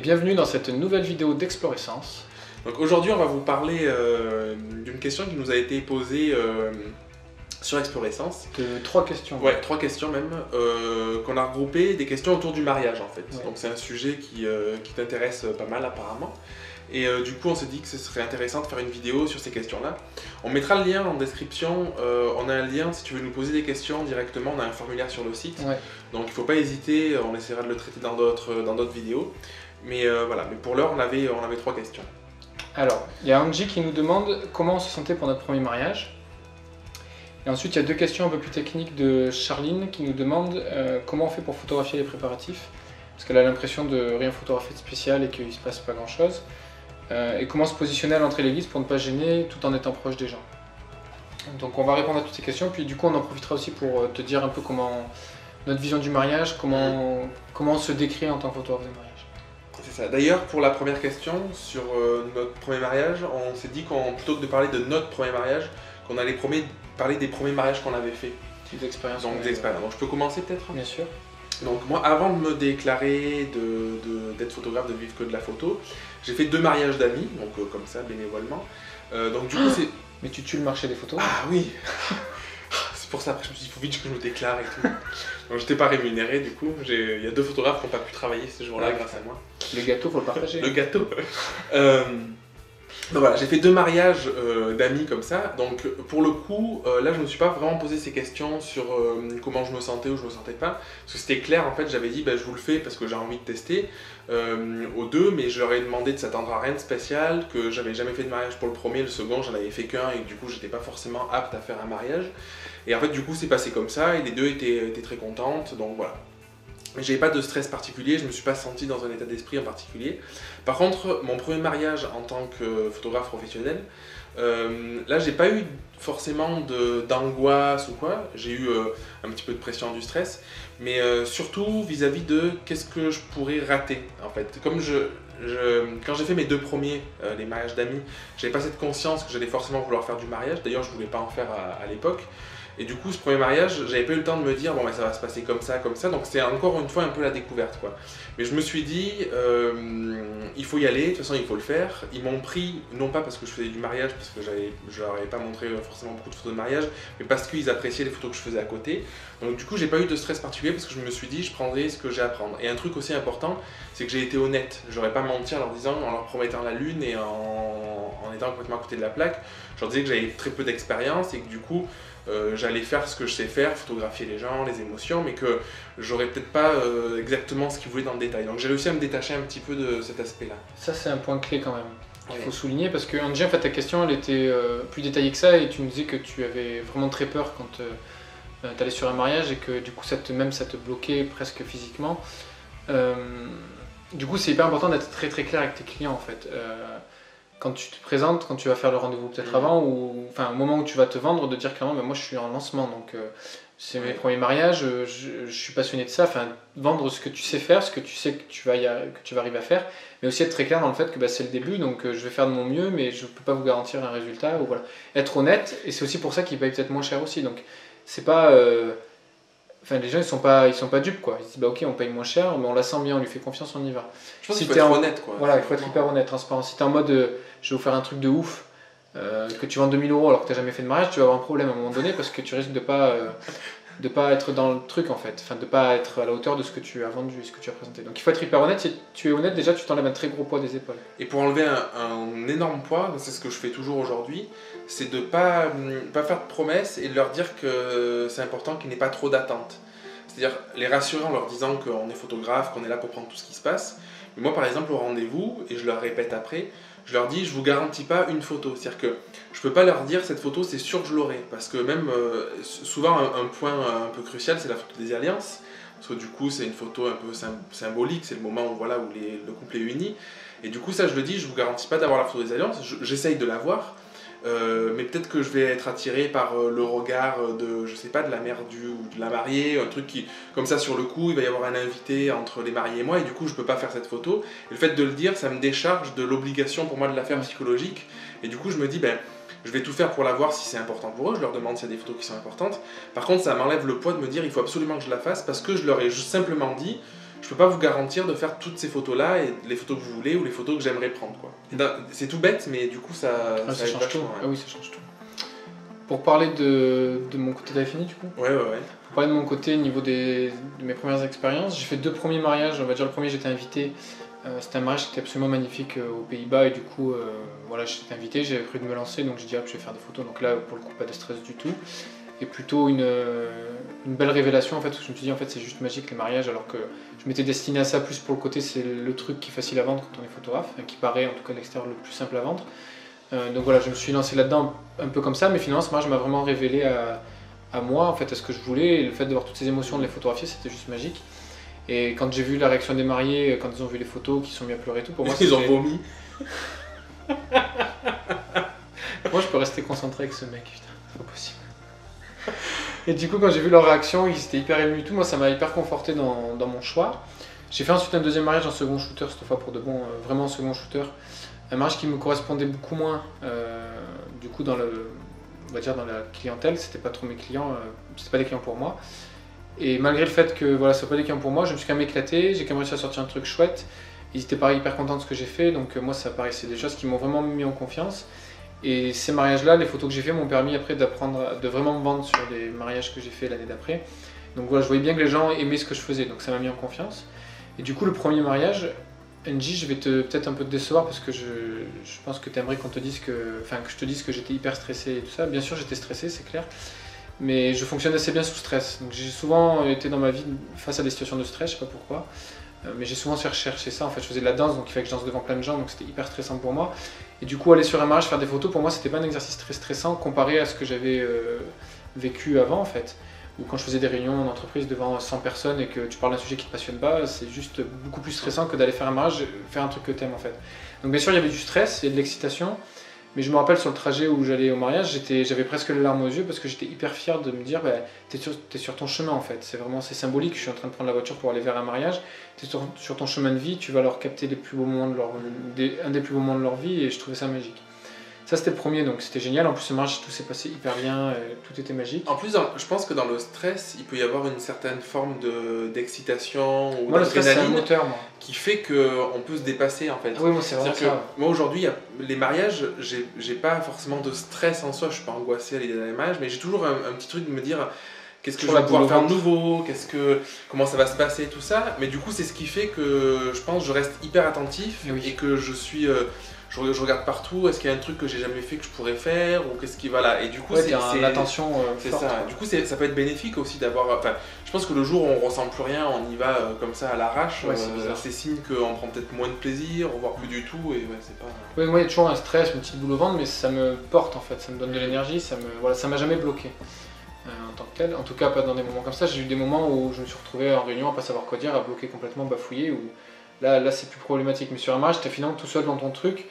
bienvenue dans cette nouvelle vidéo d'Explorescence. Donc aujourd'hui on va vous parler d'une question qui nous a été posée sur Explorescence. De 3 questions. Ouais, 3 questions même, qu'on a regroupées, des questions autour du mariage en fait. Ouais. Donc c'est un sujet qui t'intéresse pas mal apparemment. Et du coup on s'est dit que ce serait intéressant de faire une vidéo sur ces questions-là. On mettra le lien en description, on a un lien si tu veux nous poser des questions directement, on a un formulaire sur le site. Ouais. Donc il ne faut pas hésiter, on essaiera de le traiter dans d'autres vidéos. Mais voilà, mais pour l'heure on avait 3 questions. Alors, il y a Angie qui nous demande comment on se sentait pour notre premier mariage. Et ensuite, il y a 2 questions un peu plus techniques de Charline qui nous demande comment on fait pour photographier les préparatifs. Parce qu'elle a l'impression de rien photographier de spécial et qu'il ne se passe pas grand-chose. Et comment se positionner à l'entrée de l'église pour ne pas gêner tout en étant proche des gens. Donc on va répondre à toutes ces questions, puis du coup on en profitera aussi pour te dire un peu comment notre vision du mariage, comment on se décrit en tant que photographe de mariage. C'est ça. D'ailleurs, pour la première question sur notre premier mariage, on s'est dit plutôt que de parler de notre premier mariage, qu'on allait parler des premiers mariages qu'on avait fait. Des expériences. Donc des expériences. Donc je peux commencer peut-être ? Bien sûr. Donc moi, avant de me déclarer d'être photographe, de vivre que de la photo, j'ai fait 2 mariages d'amis, donc comme ça, bénévolement. Donc du coup c'est... Mais tu tues le marché des photos. Ah oui. C'est pour ça, après je me suis dit, il faut vite que je me déclare et tout. Donc j'étais pas rémunéré du coup, il y a 2 photographes qui n'ont pas pu travailler ce jour-là grâce à moi. Le gâteau, faut le partager. Le gâteau. Donc voilà, j'ai fait 2 mariages d'amis comme ça, donc pour le coup, là je me suis pas vraiment posé ces questions sur comment je me sentais ou je me sentais pas, parce que c'était clair en fait, j'avais dit je vous le fais parce que j'ai envie de tester aux 2, mais je leur ai demandé de s'attendre à rien de spécial, que j'avais jamais fait de mariage pour le premier, le second j'en avais fait qu'un et du coup j'étais pas forcément apte à faire un mariage, et en fait du coup c'est passé comme ça et les 2 étaient très contentes, donc voilà. Mais j'avais pas de stress particulier, je me suis pas senti dans un état d'esprit en particulier. Par contre, mon premier mariage en tant que photographe professionnel, là j'ai pas eu forcément d'angoisse ou quoi, j'ai eu un petit peu de pression, du stress, mais surtout vis-à-vis de qu'est-ce que je pourrais rater en fait. Comme quand j'ai fait mes 2 premiers, les mariages d'amis, j'avais pas cette conscience que j'allais forcément vouloir faire du mariage, d'ailleurs je voulais pas en faire à l'époque. Et du coup, ce premier mariage, j'avais pas eu le temps de me dire, bon, ça va se passer comme ça, donc c'est encore une fois un peu la découverte, quoi. Mais je me suis dit, il faut y aller, de toute façon, il faut le faire. Ils m'ont pris, non pas parce que je faisais du mariage, parce que je leur avais pas montré forcément beaucoup de photos de mariage, mais parce qu'ils appréciaient les photos que je faisais à côté. Donc du coup, j'ai pas eu de stress particulier parce que je me suis dit, je prendrai ce que j'ai à prendre. Et un truc aussi important, c'est que j'ai été honnête. J'aurais pas menti en leur promettant la lune et en étant complètement à côté de la plaque. Je leur disais que j'avais très peu d'expérience et que du coup, j'allais faire ce que je sais faire, photographier les gens, les émotions, mais que j'aurais peut-être pas exactement ce qu'ils voulaient dans le détail. Donc j'ai réussi à me détacher un petit peu de cet aspect-là. Ça c'est un point clé quand même, qu'il Ouais. faut souligner, parce que Angie, en fait ta question elle était plus détaillée que ça, et tu me disais que tu avais vraiment très peur quand tu allais sur un mariage, et que du coup ça te bloquait presque physiquement. Du coup c'est hyper important d'être très très clair avec tes clients en fait. Quand tu te présentes, quand tu vas faire le rendez-vous peut-être avant, ou enfin au moment où tu vas te vendre, de dire clairement moi je suis en lancement, donc c'est mes premiers mariages, je suis passionné de ça, enfin vendre ce que tu sais faire, ce que tu sais que tu vas arriver à faire, mais aussi être très clair dans le fait que c'est le début, donc je vais faire de mon mieux, mais je ne peux pas vous garantir un résultat, ou voilà. Être honnête, et c'est aussi pour ça qu'il paye peut-être moins cher aussi, donc c'est pas... Enfin, les gens ils sont pas dupes quoi, ils se disent ok on paye moins cher, mais on la sent bien, on lui fait confiance, on y va. Je pense Si qu'il faut t'es être honnête, quoi. Voilà, il faut être hyper honnête, transparent. Si tu es en mode je vais vous faire un truc de ouf, que tu vends 2000 € alors que tu n'as jamais fait de mariage, tu vas avoir un problème à un moment donné parce que tu risques de pas être dans le truc en fait, enfin de pas être à la hauteur de ce que tu as vendu, ce que tu as présenté. Donc il faut être hyper honnête, si tu es honnête déjà tu t'enlèves un très gros poids des épaules. Et pour enlever un énorme poids, c'est ce que je fais toujours aujourd'hui, c'est de pas faire de promesses et de leur dire que c'est important qu'il n'y ait pas trop d'attentes. C'est-à-dire les rassurer en leur disant qu'on est photographe, qu'on est là pour prendre tout ce qui se passe. Mais moi par exemple au rendez-vous, et je leur répète après, je leur dis je vous garantis pas une photo. C'est-à-dire que je peux pas leur dire cette photo c'est sûr que je l'aurai. Parce que même souvent un point un peu crucial c'est la photo des alliances. Parce que du coup c'est une photo un peu symbolique, c'est le moment où, voilà, où le couple est uni. Et du coup ça je le dis, je vous garantis pas d'avoir la photo des alliances, j'essaye de l'avoir. Mais peut-être que je vais être attiré par le regard de, je sais pas, de la mère ou de la mariée, un truc qui, comme ça sur le coup, il va y avoir un invité entre les mariés et moi, et du coup je peux pas faire cette photo. Et le fait de le dire, ça me décharge de l'obligation pour moi de la faire psychologique, et du coup je me dis, je vais tout faire pour la voir si c'est important pour eux, je leur demande s'il y a des photos qui sont importantes. Par contre ça m'enlève le poids de me dire, il faut absolument que je la fasse, parce que je leur ai simplement dit, je peux pas vous garantir de faire toutes ces photos-là et les photos que vous voulez ou les photos que j'aimerais prendre, quoi. C'est tout bête, mais du coup, ça change tout. Ouais. Ah oui, ça change tout. Pour parler de mon côté, t'avais fini du coup? Ouais. Pour parler de mon côté, au niveau de mes premières expériences, j'ai fait 2 premiers mariages. On va dire le premier, j'étais invité. C'était un mariage qui était absolument magnifique aux Pays-Bas et du coup, voilà, j'étais invité, j'avais prévu de me lancer, donc j'ai dit, je vais faire des photos. Donc là, pour le coup, pas de stress du tout. Et plutôt une belle révélation en fait, où je me suis dit, en fait, c'est juste magique les mariages, alors que je m'étais destiné à ça plus pour le côté, c'est le truc qui est facile à vendre quand on est photographe, qui paraît en tout cas à l'extérieur le plus simple à vendre. Donc voilà, je me suis lancé là-dedans un peu comme ça, mais finalement, ce mariage m'a vraiment révélé à moi, en fait, à ce que je voulais, et le fait d'avoir toutes ces émotions, de les photographier, c'était juste magique. Et quand j'ai vu la réaction des mariés, quand ils ont vu les photos, qu'ils sont mis à pleurer et tout, pour moi, ils ont vomi. Moi, je peux rester concentré avec ce mec, putain, c'est pas possible. Et du coup, quand j'ai vu leur réaction, ils étaient hyper émus et tout, moi, ça m'a hyper conforté dans mon choix. J'ai fait ensuite un deuxième mariage en second shooter, cette fois pour de bon, vraiment en second shooter. Un mariage qui me correspondait beaucoup moins, du coup, on va dire dans la clientèle, c'était pas trop mes clients, c'était pas des clients pour moi. Et malgré le fait que voilà, ce soit pas des clients pour moi, je me suis quand même éclaté, j'ai quand même réussi à sortir un truc chouette. Ils étaient pareil hyper contents de ce que j'ai fait, donc moi ça paraissait des choses qui m'ont vraiment mis en confiance. Et ces mariages-là, les photos que j'ai fait m'ont permis après d'apprendre, de vraiment me vendre sur les mariages que j'ai fait l'année d'après. Donc voilà, je voyais bien que les gens aimaient ce que je faisais, donc ça m'a mis en confiance. Et du coup, le premier mariage, NJ, je vais peut-être un peu te décevoir parce que je pense que tu aimerais qu'on te dise que je te dise que j'étais hyper stressé et tout ça. Bien sûr, j'étais stressé, c'est clair. Mais je fonctionne assez bien sous stress. Donc j'ai souvent été dans ma vie face à des situations de stress, je sais pas pourquoi. Mais j'ai souvent cherché ça. En fait, je faisais de la danse, donc il fallait que je danse devant plein de gens, donc c'était hyper stressant pour moi. Et du coup, aller sur un mariage, faire des photos, pour moi, c'était pas un exercice très stressant comparé à ce que j'avais vécu avant, en fait. Ou quand je faisais des réunions d'entreprise devant 100 personnes et que tu parles d'un sujet qui te passionne pas, c'est juste beaucoup plus stressant que d'aller faire un mariage, faire un truc que t'aimes, en fait. Donc bien sûr, il y avait du stress et de l'excitation. Mais je me rappelle sur le trajet où j'allais au mariage, j'avais presque les larmes aux yeux parce que j'étais hyper fier de me dire t'es sur ton chemin en fait. C'est symbolique, je suis en train de prendre la voiture pour aller vers un mariage. T'es sur ton chemin de vie, tu vas leur capter les plus beaux moments un des plus beaux moments de leur vie et je trouvais ça magique. Ça c'était le premier, donc c'était génial. En plus ce mariage, tout s'est passé hyper bien, tout était magique. En plus, je pense que dans le stress, il peut y avoir une certaine forme d'excitation ou moi, le stress, c'est un d'adrénaline moteur, moi. Qui fait qu'on peut se dépasser en fait. Ah oui, moi c'est vraiment ça. Moi aujourd'hui, les mariages, j'ai pas forcément de stress en soi, je suis pas angoissé à l'idée d'un mariage, mais j'ai toujours un petit truc de me dire qu'est-ce que je vais pouvoir faire de nouveau, comment ça va se passer, tout ça. Mais du coup, c'est ce qui fait que je pense que je reste hyper attentif et que je suis... je regarde partout, est-ce qu'il y a un truc que j'ai jamais fait que je pourrais faire ou qu'est-ce qui voilà et du coup c'est l'attention c'est forte, ça. quoi. Du coup ça peut être bénéfique aussi d'avoir je pense que le jour où on ressent plus rien, on y va comme ça à l'arrache, c'est signe qu'on prend peut-être moins de plaisir, voire plus du tout et c'est pas oui, moi il y a toujours un stress, une petite boule au ventre mais ça me porte en fait, ça me donne de l'énergie, ça m'a jamais bloqué en tant que tel, en tout cas pas dans des moments comme ça. J'ai eu des moments où je me suis retrouvé en réunion à pas savoir quoi dire, à bloquer complètement, bafouiller ou là c'est plus problématique, mais sur un match t'es finalement tout seul dans ton truc.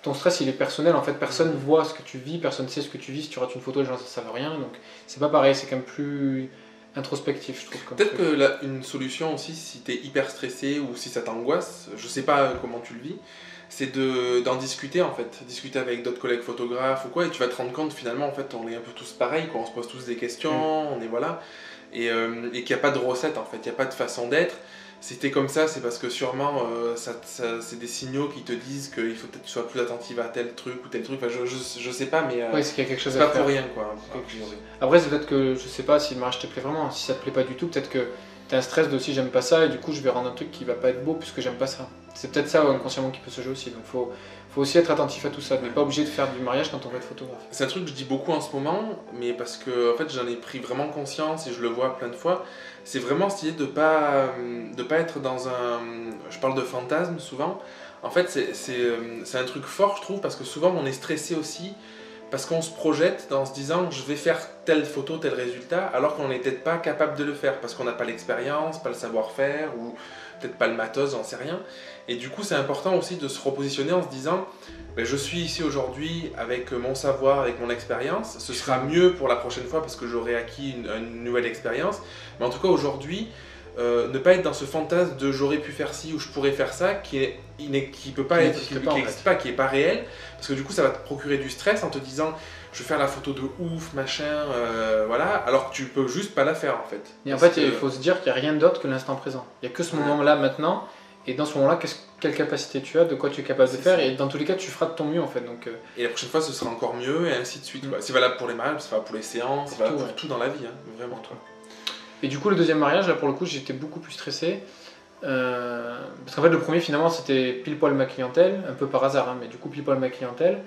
Ton stress il est personnel, en fait personne voit ce que tu vis, personne sait ce que tu vis, si tu rates une photo les gens ne savent rien, donc c'est pas pareil, c'est quand même plus introspectif je trouve. Peut-être que une solution aussi si tu es hyper stressé ou si ça t'angoisse, je sais pas comment tu le vis, c'est d'en discuter en fait, discuter avec d'autres collègues photographes ou quoi et tu vas te rendre compte finalement en fait on est un peu tous pareils, on se pose tous des questions, on est voilà, et qu'il n'y a pas de recette en fait, il n'y a pas de façon d'être. Si t'es comme ça, c'est parce que sûrement c'est des signaux qui te disent qu'il faut peut-être que tu sois plus attentive à tel truc ou tel truc. Enfin, je sais pas, mais ouais, c'est qu'il y a quelque chose c'est à pas faire. pour rien quoi. Après, c'est peut-être que je sais pas si le mariage te plaît vraiment. Si ça te plaît pas du tout, peut-être que t'as un stress de aussi j'aime pas ça et du coup je vais rendre un truc qui va pas être beau puisque j'aime pas ça. C'est peut-être ça inconsciemment qui peut se jouer aussi. Donc faut aussi être attentif à tout ça. Mais pas obligé de faire du mariage quand on veut être photographe. C'est un truc que je dis beaucoup en ce moment, mais parce que en fait j'en ai pris vraiment conscience et je le vois plein de fois. C'est vraiment cette idée de pas être dans un... Je parle de fantasme souvent. En fait, c'est un truc fort, je trouve, parce que souvent on est stressé aussi, parce qu'on se projette en se disant je vais faire telle photo, tel résultat, alors qu'on n'est peut-être pas capable de le faire, parce qu'on n'a pas l'expérience, pas le savoir-faire, ou peut-être pas le matos, j'en sais rien. Et du coup, c'est important aussi de se repositionner en se disant je suis ici aujourd'hui avec mon savoir, avec mon expérience, ce sera mieux pour la prochaine fois parce que j'aurai acquis une nouvelle expérience. Mais en tout cas, aujourd'hui, ne pas être dans ce fantasme de j'aurais pu faire ci ou je pourrais faire ça qui peut pas être, qui n'existe pas, qui est pas réel, parce que du coup, ça va te procurer du stress en te disant je vais faire la photo de ouf, machin, voilà, alors que tu peux juste pas la faire en fait. Et en fait, il faut se dire qu'il n'y a rien d'autre que l'instant présent. Il n'y a que ce moment-là maintenant, et dans ce moment-là, quelle capacité tu as, de quoi tu es capable de faire, et dans tous les cas, tu feras de ton mieux en fait. Donc, et la prochaine fois, ce sera encore mieux, et ainsi de suite. C'est valable pour les mariages, c'est valable pour les séances, c'est valable pour tout dans la vie, hein, vraiment. Et du coup, le deuxième mariage, là pour le coup, j'étais beaucoup plus stressé. Parce qu'en fait, le premier, finalement, c'était pile poil ma clientèle, un peu par hasard, hein, mais du coup, pile poil ma clientèle.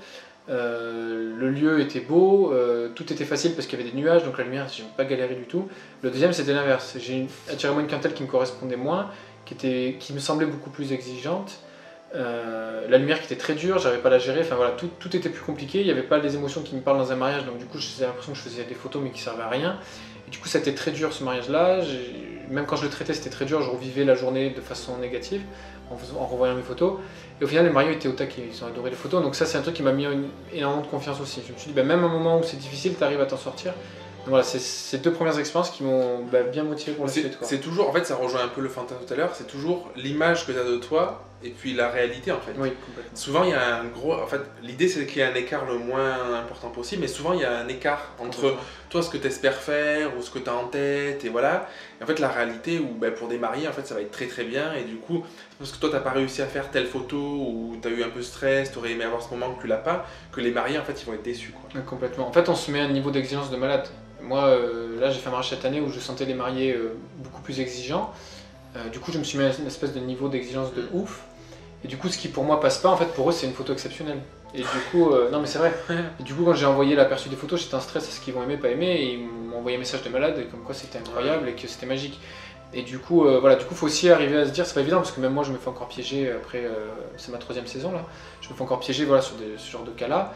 Le lieu était beau, tout était facile parce qu'il y avait des nuages, donc la lumière, j'ai pas galéré du tout. Le deuxième, c'était l'inverse. J'ai attiré moi une clientèle qui me correspondait moins, qui me semblait beaucoup plus exigeante. La lumière qui était très dure, j'arrivais pas à la gérer, enfin voilà, tout était plus compliqué, il n'y avait pas les émotions qui me parlent dans un mariage, donc du coup j'ai l'impression que je faisais des photos mais qui servaient à rien. Et du coup c'était très dur ce mariage-là, même quand je le traitais c'était très dur, je revivais la journée de façon négative en revoyant mes photos. Et au final les mariés étaient au taquet, ils ont adoré les photos, donc ça c'est un truc qui m'a mis énormément de confiance aussi. Je me suis dit, même à un moment où c'est difficile, tu arrives à t'en sortir. Donc voilà, c'est ces deux premières expériences qui m'ont bien motivé pour la suite. C'est toujours, en fait ça rejoint un peu le fantasme tout à l'heure, c'est toujours l'image que tu as de toi et puis la réalité en fait. Oui, complètement. Souvent il y a un gros, en fait l'idée c'est qu'il y ait un écart le moins important possible, mais souvent il y a un écart entre toi ce que tu espères faire ou ce que tu as en tête et voilà. Et en fait la réalité où pour des mariés en fait ça va être très très bien et du coup parce que toi t'as pas réussi à faire telle photo ou tu as eu un peu de stress, tu aurais aimé avoir ce moment que tu l'as pas, que les mariés en fait ils vont être déçus quoi. Ouais, complètement. En fait on se met à un niveau d'exigence de malade. Moi là j'ai fait un mariage cette année où je sentais les mariés beaucoup plus exigeants. Du coup je me suis mis à une espèce de niveau d'exigence de ouf. Et du coup, ce qui pour moi passe pas, en fait, pour eux, c'est une photo exceptionnelle. Et du coup, non mais c'est vrai. Et du coup, quand j'ai envoyé l'aperçu des photos, j'étais en stress à ce qu'ils vont aimer, pas aimer, et ils m'ont envoyé un message de malade, comme quoi c'était incroyable et que c'était magique. Et du coup, voilà, du coup, faut aussi arriver à se dire, c'est pas évident, parce que même moi, je me fais encore piéger après, c'est ma 3e saison là, je me fais encore piéger, voilà, sur ce genre de cas-là.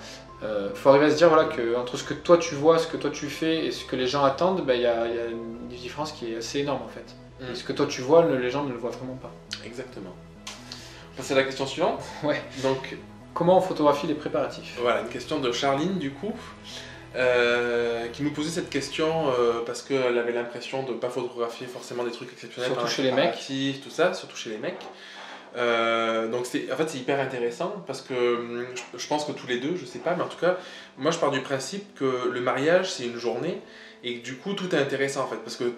Faut arriver à se dire, voilà, que entre ce que toi tu vois, ce que toi tu fais, et ce que les gens attendent, il y a une différence qui est assez énorme en fait. Et ce que toi tu vois, les gens ne le voient vraiment pas. Exactement. C'est la question suivante. Ouais. Donc, comment on photographie les préparatifs? Voilà, une question de Charline du coup, qui nous posait cette question parce qu'elle avait l'impression de ne pas photographier forcément des trucs exceptionnels. Surtout chez les mecs. Tout ça, surtout chez les mecs. Donc en fait c'est hyper intéressant parce que je pense que tous les deux, je sais pas, mais en tout cas, moi je pars du principe que le mariage c'est une journée et que du coup tout est intéressant en fait parce que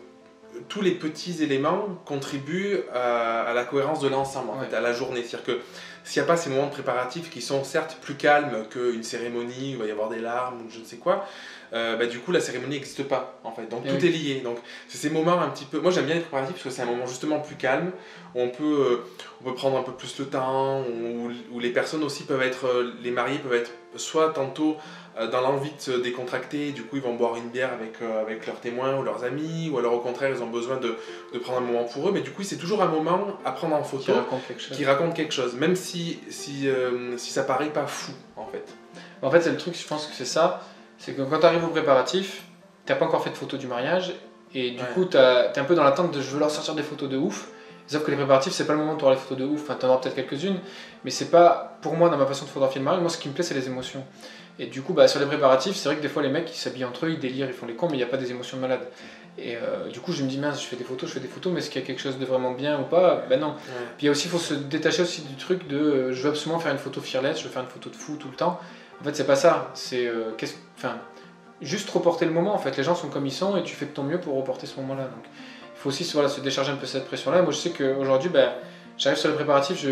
tous les petits éléments contribuent à la cohérence de l'ensemble, en fait, à la journée. C'est-à-dire que s'il n'y a pas ces moments de préparatifs qui sont certes plus calmes qu'une cérémonie où il va y avoir des larmes ou je ne sais quoi, du coup la cérémonie n'existe pas en fait. Donc tout est lié. Donc c'est ces moments un petit peu. Moi j'aime bien les préparatifs parce que c'est un moment justement plus calme où on peut prendre un peu plus le temps, où les personnes aussi peuvent être, les mariés peuvent être soit tantôt dans l'envie de se décontracter, du coup ils vont boire une bière avec leurs témoins ou leurs amis, ou alors au contraire ils ont besoin de prendre un moment pour eux, mais du coup c'est toujours un moment à prendre en photo qui raconte quelque chose, même si ça paraît pas fou en fait. En fait c'est le truc, je pense que c'est ça, c'est que quand tu arrives au préparatif, t'as pas encore fait de photos du mariage, et du coup t'es un peu dans l'attente de je veux leur sortir des photos de ouf. Sauf que les préparatifs, c'est pas le moment où tu auras les photos de ouf, enfin tu en auras peut-être quelques-unes, mais c'est pas, pour moi, dans ma façon de photographier le mariage, moi ce qui me plaît c'est les émotions. Et du coup, sur les préparatifs, c'est vrai que des fois les mecs ils s'habillent entre eux, ils délirent, ils font les cons, mais il n'y a pas des émotions de malade. Et du coup, je me dis, mince, je fais des photos, mais est-ce qu'il y a quelque chose de vraiment bien ou pas? Ben non. Puis il faut se détacher aussi du truc de je veux absolument faire une photo fearless, je veux faire une photo de fou tout le temps. En fait, c'est pas ça, c'est juste reporter le moment. En fait, les gens sont comme ils sont et tu fais de ton mieux pour reporter ce moment-là. Donc, il faut aussi se décharger un peu cette pression-là. Moi, je sais qu'aujourd'hui, j'arrive sur les préparatifs,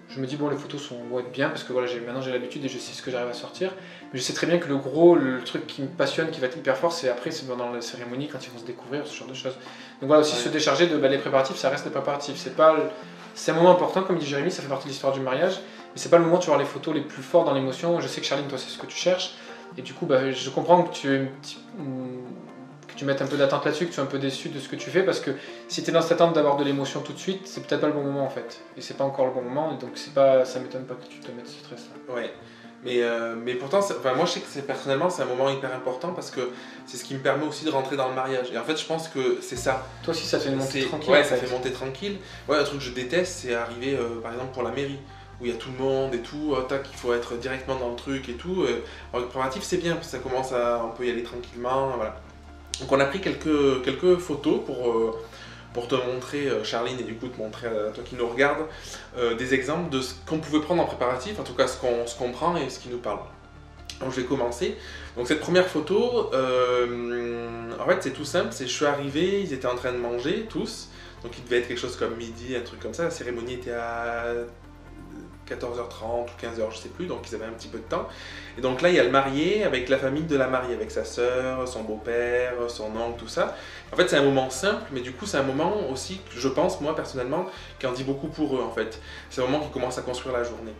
je me dis, bon, les photos vont être bien parce que voilà, maintenant j'ai l'habitude et je sais ce que j'arrive à sortir. Mais je sais très bien que le truc qui me passionne, qui va être hyper fort, c'est pendant la cérémonie, quand ils vont se découvrir, ce genre de choses. Donc voilà, aussi se décharger de les préparatifs, ça reste les préparatifs. C'est un moment important, comme dit Jérémy, ça fait partie de l'histoire du mariage, mais c'est pas le moment où tu vas avoir les photos les plus forts dans l'émotion. Je sais que Charline, toi, c'est ce que tu cherches. Et du coup, je comprends que tu mettes un peu d'attente là-dessus, que tu es un peu déçu de ce que tu fais, parce que si tu es dans cette attente d'avoir de l'émotion tout de suite, c'est peut-être pas le bon moment en fait. Et c'est pas encore le bon moment, et donc ça m'étonne pas que tu te mettes ce stress-là. Ouais. Mais pourtant, moi je sais que personnellement c'est un moment hyper important parce que c'est ce qui me permet aussi de rentrer dans le mariage. Et en fait je pense que c'est ça. Toi aussi ça fait une montée tranquille. Ouais, ça fait monter tranquille. Ouais, un truc que je déteste c'est arriver par exemple pour la mairie où il y a tout le monde et tout, il faut être directement dans le truc et tout. Alors le préparatif c'est bien parce que ça commence on peut y aller tranquillement, voilà. Donc on a pris quelques photos pour te montrer, Charline, et du coup te montrer à toi qui nous regarde, des exemples de ce qu'on pouvait prendre en préparatif, en tout cas ce qu'on prend et ce qui nous parle. Donc je vais commencer. Donc cette première photo, en fait c'est tout simple, je suis arrivé, ils étaient en train de manger tous, donc il devait être quelque chose comme midi, un truc comme ça, la cérémonie était à 14h30 ou 15h, je sais plus, donc ils avaient un petit peu de temps. Et donc là il y a le marié avec la famille de la mariée, avec sa sœur, son beau-père, son oncle, tout ça. En fait c'est un moment simple, mais du coup c'est un moment aussi, je pense moi personnellement, qui en dit beaucoup pour eux en fait. C'est un moment qui commence à construire la journée.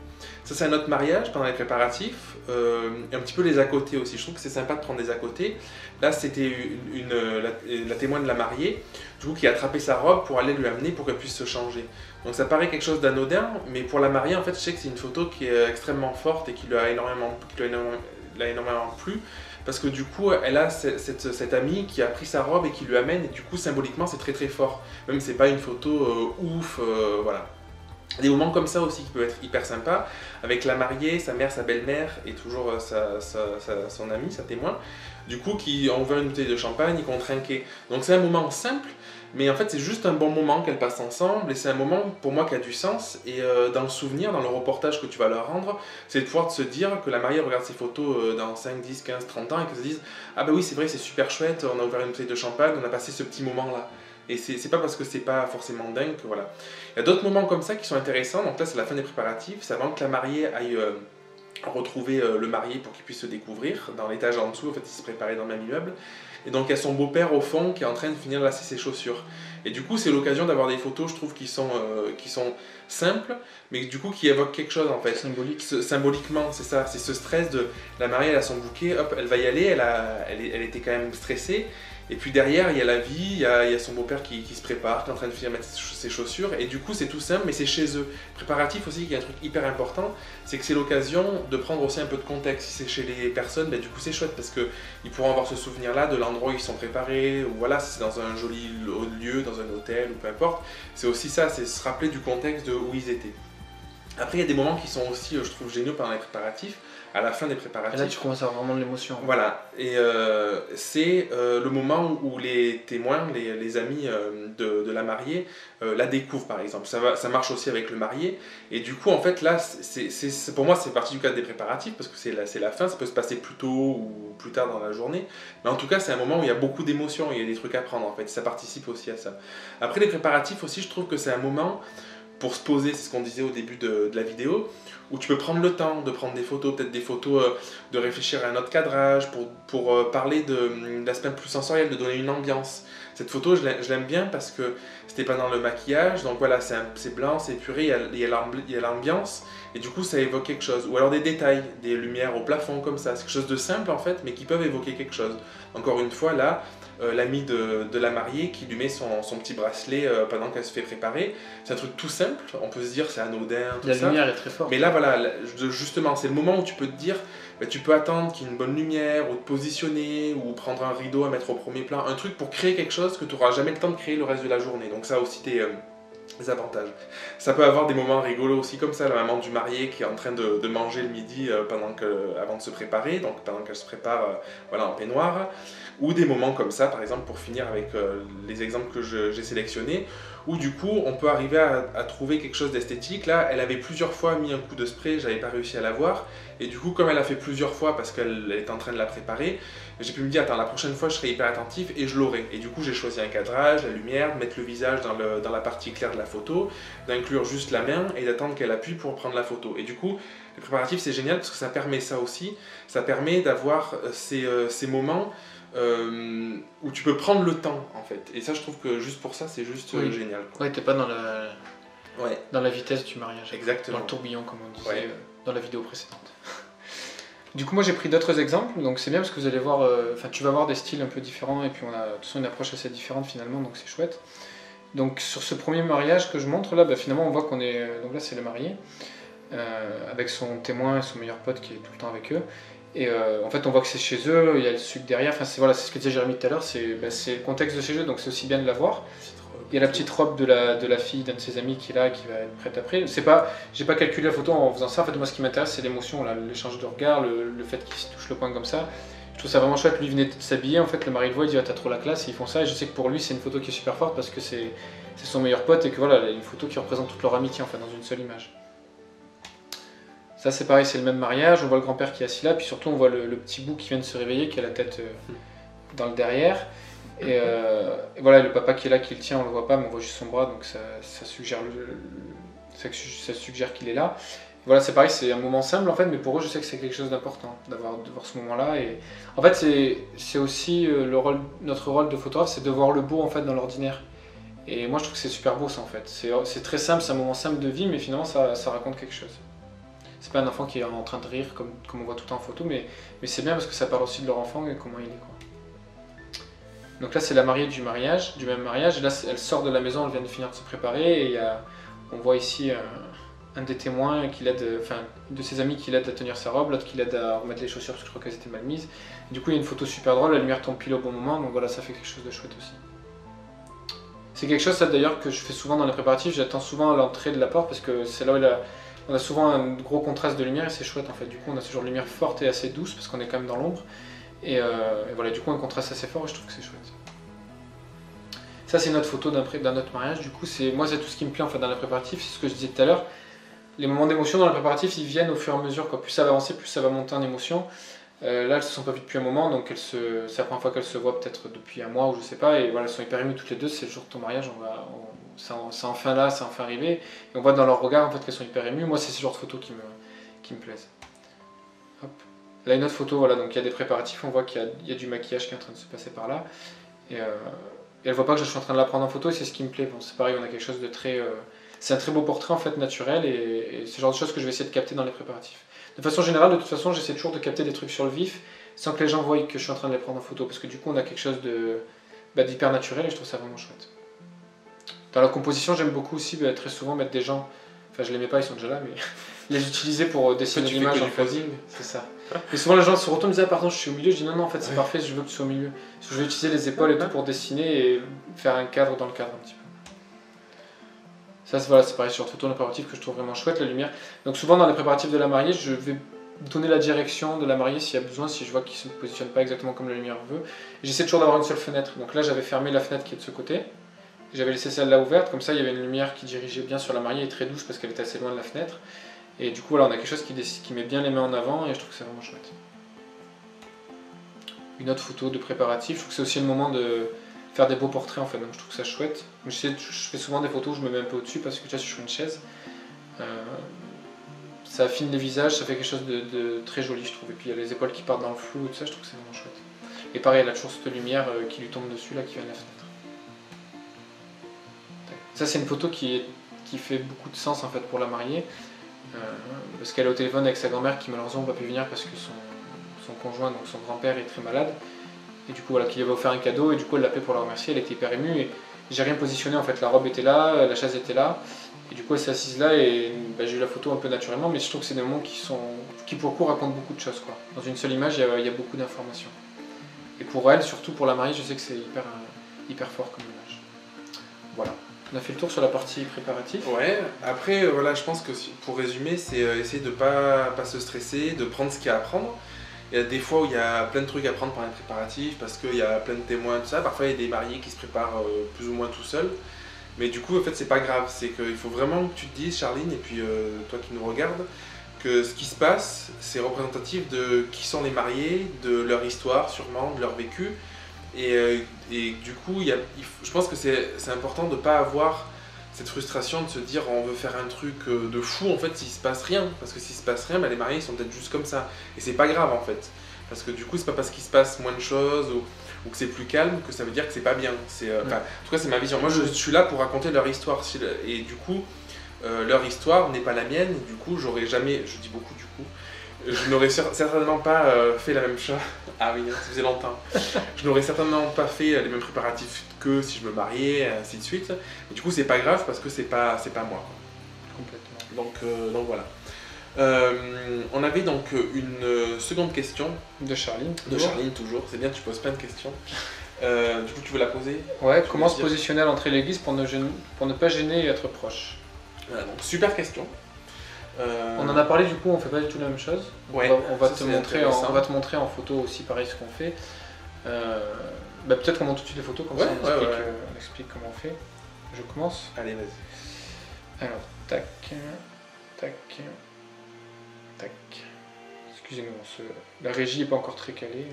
Ça c'est un autre mariage pendant les préparatifs, et un petit peu les à côté aussi. Je trouve que c'est sympa de prendre des à côté. Là c'était la témoin de la mariée, du coup qui a attrapé sa robe pour aller lui amener pour qu'elle puisse se changer. Donc ça paraît quelque chose d'anodin, mais pour la mariée en fait je sais que c'est une photo qui est extrêmement forte et qui lui a énormément plu. Parce que du coup, elle a cette amie qui a pris sa robe et qui lui amène, et du coup, symboliquement, c'est très très fort. Même si c'est pas une photo ouf, voilà. Des moments comme ça aussi qui peuvent être hyper sympas, avec la mariée, sa mère, sa belle-mère, et toujours son amie, sa témoin, du coup, qui ont ouvert une bouteille de champagne et qui ont trinqué. Donc c'est un moment simple, mais en fait c'est juste un bon moment qu'elles passent ensemble, et c'est un moment pour moi qui a du sens, et dans le souvenir, dans le reportage que tu vas leur rendre, c'est de pouvoir se dire que la mariée regarde ces photos dans 5, 10, 15, 30 ans, et qu'elle se dise « Ah bah oui c'est vrai, c'est super chouette, on a ouvert une bouteille de champagne, on a passé ce petit moment-là ». Et c'est pas parce que c'est pas forcément dingue que voilà. Il y a d'autres moments comme ça qui sont intéressants, donc là c'est la fin des préparatifs, c'est avant que la mariée aille retrouver le marié pour qu'il puisse se découvrir. Dans l'étage en dessous, en fait il se préparait dans le même immeuble. Et donc il y a son beau-père au fond qui est en train de finir de lasser ses chaussures. Et du coup c'est l'occasion d'avoir des photos, je trouve, qui sont simples, mais du coup qui évoquent quelque chose en fait. Symbolique. Symboliquement, c'est ça, c'est ce stress de la mariée, elle a son bouquet, hop, elle va y aller, elle était quand même stressée. Et puis derrière, il y a la vie, il y a son beau-père qui se prépare, qui est en train de finir de mettre ses chaussures. Et du coup, c'est tout simple, mais c'est chez eux. Préparatif aussi, il y a un truc hyper important, c'est que c'est l'occasion de prendre aussi un peu de contexte. Si c'est chez les personnes, ben, du coup c'est chouette parce qu'ils pourront avoir ce souvenir-là de l'endroit où ils sont préparés, ou voilà, si c'est dans un joli lieu, dans un hôtel, ou peu importe. C'est aussi ça, c'est se rappeler du contexte de où ils étaient. Après, il y a des moments qui sont aussi, je trouve, géniaux pendant les préparatifs. À la fin des préparatifs. Et là, tu commences à avoir vraiment de l'émotion. Voilà, et c'est le moment où les témoins, les amis de la mariée, la découvrent par exemple. Ça marche aussi avec le marié, et du coup, en fait, là, pour moi, c'est partie du cadre des préparatifs, parce que c'est la fin, ça peut se passer plus tôt ou plus tard dans la journée, mais en tout cas, c'est un moment où il y a beaucoup d'émotions, il y a des trucs à prendre, en fait, ça participe aussi à ça. Après, les préparatifs aussi, je trouve que c'est un moment pour se poser, c'est ce qu'on disait au début de la vidéo, où tu peux prendre le temps de prendre des photos, peut-être des photos, de réfléchir à un autre cadrage, pour parler de l'aspect plus sensoriel, de donner une ambiance. Cette photo, je l'aime bien parce que c'était pas dans le maquillage, donc voilà, c'est blanc, c'est épuré, il y a l'ambiance, et du coup ça évoque quelque chose. Ou alors des détails, des lumières au plafond comme ça, c'est quelque chose de simple en fait, mais qui peuvent évoquer quelque chose. Encore une fois, là, l'ami de la mariée qui lui met son petit bracelet pendant qu'elle se fait préparer. C'est un truc tout simple, on peut se dire c'est anodin, tout ça. La lumière est très forte. Mais là, voilà, justement, c'est le moment où tu peux te dire, bah, tu peux attendre qu'il y ait une bonne lumière, ou te positionner, ou prendre un rideau à mettre au premier plan, un truc pour créer quelque chose que tu n'auras jamais le temps de créer le reste de la journée. Donc ça a aussi des avantages. Ça peut avoir des moments rigolos aussi comme ça, la maman du marié qui est en train de manger le midi avant de se préparer, donc pendant qu'elle se prépare voilà, en peignoir, ou des moments comme ça, par exemple, pour finir avec les exemples que j'ai sélectionnés, où du coup on peut arriver à trouver quelque chose d'esthétique. Là, elle avait plusieurs fois mis un coup de spray, j'avais pas réussi à l'avoir, et du coup comme elle a fait plusieurs fois parce qu'elle est en train de la préparer, j'ai pu me dire attends, la prochaine fois je serai hyper attentif et je l'aurai. Et du coup j'ai choisi un cadrage, la lumière, de mettre le visage dans la partie claire de la photo, d'inclure juste la main et d'attendre qu'elle appuie pour prendre la photo. Et du coup les préparatifs c'est génial parce que ça permet ça aussi, ça permet d'avoir ces moments où tu peux prendre le temps en fait. Et ça je trouve que juste pour ça c'est juste génial, quoi. Ouais, t'es pas dans la vitesse du mariage. Exactement. Dans le tourbillon comme on disait dans la vidéo précédente. Du coup moi j'ai pris d'autres exemples, donc c'est bien parce que vous allez voir, tu vas voir des styles un peu différents et puis on a de toute façon une approche assez différente finalement, donc c'est chouette. Donc sur ce premier mariage que je montre là, finalement on voit qu'on est, donc là c'est le marié, avec son témoin et son meilleur pote qui est tout le temps avec eux. Et en fait on voit que c'est chez eux, il y a le sucre derrière, c'est ce que disait Jérémy tout à l'heure, c'est le contexte de chez eux, donc c'est aussi bien de la voir. Il y a la petite robe de la fille d'un de ses amis qui est là, qui va être prête après. J'ai pas calculé la photo en faisant ça, en fait moi ce qui m'intéresse c'est l'émotion, l'échange de regard, le fait qu'ils se touchent le poing comme ça. Je trouve ça vraiment chouette, lui il venait de s'habiller, en fait le mari le voit, il dit ah, t'as trop la classe, et ils font ça, et je sais que pour lui c'est une photo qui est super forte parce que c'est son meilleur pote et que voilà, une photo qui représente toute leur amitié enfin dans une seule image. Ça c'est pareil, c'est le même mariage, on voit le grand-père qui est assis là, puis surtout on voit le petit bout qui vient de se réveiller, qui a la tête dans le derrière. Et voilà, le papa qui est là, qui le tient, on le voit pas, mais on voit juste son bras, donc ça suggère, ça suggère qu'il est là. Et voilà, c'est pareil, c'est un moment simple en fait, mais pour eux je sais que c'est quelque chose d'important de voir ce moment-là. Et en fait c'est aussi notre rôle de photographe, c'est de voir le beau en fait dans l'ordinaire. Et moi je trouve que c'est super beau ça en fait. C'est très simple, c'est un moment simple de vie, mais finalement ça raconte quelque chose. C'est pas un enfant qui est en train de rire comme on voit tout le temps en photo, mais c'est bien parce que ça parle aussi de leur enfant et comment il est, quoi. Donc là c'est la mariée du même mariage, et là elle sort de la maison, elle vient de finir de se préparer, et on voit ici un des témoins qui l'aide, enfin de ses amis qui l'aide à tenir sa robe, l'autre qui l'aide à remettre les chaussures parce que je crois qu'elles étaient mal mises. Et du coup il y a une photo super drôle, la lumière tombe pile au bon moment, donc voilà, ça fait quelque chose de chouette aussi. C'est quelque chose ça d'ailleurs que je fais souvent dans les préparatifs, j'attends souvent à l'entrée de la porte parce que c'est là où on a souvent un gros contraste de lumière et c'est chouette en fait. Du coup on a ce genre de lumière forte et assez douce parce qu'on est quand même dans l'ombre. Et voilà, du coup un contraste assez fort et je trouve que c'est chouette. Ça c'est une autre photo d'un autre mariage, du coup moi c'est tout ce qui me plaît en fait dans les préparatifs, c'est ce que je disais tout à l'heure. Les moments d'émotion dans les préparatifs ils viennent au fur et à mesure, quoi. Plus ça va avancer, plus ça va monter en émotion. Là elles se sont pas vues depuis un moment, donc c'est la première fois qu'elles se voient peut-être depuis un mois ou je sais pas, et voilà, elles sont hyper émues toutes les deux, c'est le jour de ton mariage, c'est enfin là, c'est enfin arrivé, et on voit dans leur regard en fait qu'elles sont hyper émues. Moi c'est ce genre de photos qui me plaisent. Hop. Là une autre photo, voilà, donc il y a des préparatifs, on voit qu'il y a du maquillage qui est en train de se passer par là, et elle voit pas que je suis en train de la prendre en photo et c'est ce qui me plaît. Bon, c'est pareil, on a quelque chose de très... c'est un très beau portrait en fait naturel et c'est le genre de choses que je vais essayer de capter dans les préparatifs. De façon générale, de toute façon, j'essaie toujours de capter des trucs sur le vif sans que les gens voient que je suis en train de les prendre en photo parce que du coup on a quelque chose d'hyper naturel et je trouve ça vraiment chouette. Dans la composition, j'aime beaucoup aussi très souvent mettre des gens, enfin je les mets pas, ils sont déjà là, mais les utiliser pour dessiner l'image en fait. C'est ça. Et souvent les gens se retournent et disent ah pardon je suis au milieu, je dis non en fait c'est parfait, je veux que tu sois au milieu. Parce que je vais utiliser les épaules et tout pour dessiner et faire un cadre dans le cadre un petit peu. Ça voilà, c'est pareil sur le photo de préparatif que je trouve vraiment chouette, la lumière. Donc souvent dans les préparatifs de la mariée, je vais donner la direction de la mariée s'il y a besoin, si je vois qu'il ne se positionne pas exactement comme la lumière veut. J'essaie toujours d'avoir une seule fenêtre, donc là j'avais fermé la fenêtre qui est de ce côté. J'avais laissé celle-là ouverte, comme ça il y avait une lumière qui dirigeait bien sur la mariée et très douce parce qu'elle était assez loin de la fenêtre. Et du coup voilà, on a quelque chose qui met bien les mains en avant et je trouve que c'est vraiment chouette. Une autre photo de préparatif, je trouve que c'est aussi le moment de faire des beaux portraits en fait, donc je trouve ça chouette. Je fais souvent des photos où je me mets un peu au-dessus parce que tu vois, je suis sur une chaise. Ça affine les visages, ça fait quelque chose de très joli je trouve. Et puis il y a les épaules qui partent dans le flou et tout ça, je trouve que c'est vraiment chouette. Et pareil, elle a toujours cette lumière qui lui tombe dessus là, qui vient de la fenêtre. Ça c'est une photo qui fait beaucoup de sens en fait pour la mariée. Parce qu'elle est au téléphone avec sa grand-mère qui malheureusement n'a pas pu venir parce que son conjoint, donc son grand-père, est très malade. Et du coup voilà, qu'il avait offert un cadeau et du coup elle l'appelait pour la remercier, elle était hyper émue et j'ai rien positionné en fait, la robe était là, la chaise était là et du coup elle s'est assise là et j'ai eu la photo un peu naturellement, mais je trouve que c'est des moments qui pour le coup racontent beaucoup de choses, quoi. Dans une seule image il y a beaucoup d'informations. Et pour elle, surtout pour la mariée, je sais que c'est hyper fort comme image. Voilà. On a fait le tour sur la partie préparative. Ouais, après, voilà, je pense que pour résumer, c'est essayer de pas se stresser, de prendre ce qu'il y a à prendre. Il y a des fois où il y a plein de trucs à prendre pendant les préparatifs, parce qu'il y a plein de témoins, tout ça. Parfois, il y a des mariés qui se préparent plus ou moins tout seuls. Mais du coup, en fait, c'est pas grave. C'est qu'il faut vraiment que tu te dises, Charline, et puis toi qui nous regardes, que ce qui se passe, c'est représentatif de qui sont les mariés, de leur histoire sûrement, de leur vécu. Et du coup, je pense que c'est important de ne pas avoir cette frustration de se dire on veut faire un truc de fou en fait s'il se passe rien. Parce que s'il se passe rien, les mariés ils sont peut-être juste comme ça. Et c'est pas grave en fait. Parce que du coup, c'est pas parce qu'il se passe moins de choses ou que c'est plus calme que ça veut dire que c'est pas bien. En tout cas, c'est ma vision. Moi, je suis là pour raconter leur histoire. Et du coup, leur histoire n'est pas la mienne. Du coup, j'aurais jamais, je dis beaucoup du coup, je n'aurais certainement pas fait la même chose. Ah oui, ça faisait longtemps. Je n'aurais certainement pas fait les mêmes préparatifs que si je me mariais, ainsi de suite. Et du coup, c'est pas grave parce que c'est pas moi, quoi. Complètement. Donc voilà. On avait donc une seconde question. De Charline. De Charline, toujours. C'est bien, tu poses plein de questions. Du coup, tu veux la poser? Ouais, comment se positionner à l'entrée de l'église pour ne pas gêner et être proche? Voilà, donc super question. On en a parlé, du coup on fait pas du tout la même chose. Ouais, on va te montrer en photo aussi pareil ce qu'on fait. Peut-être qu'on montre tout de suite les photos, comme ça on explique comment on fait. Je commence. Allez, vas-y. Alors, tac, tac. Tac. Excusez-nous, la régie n'est pas encore très calée.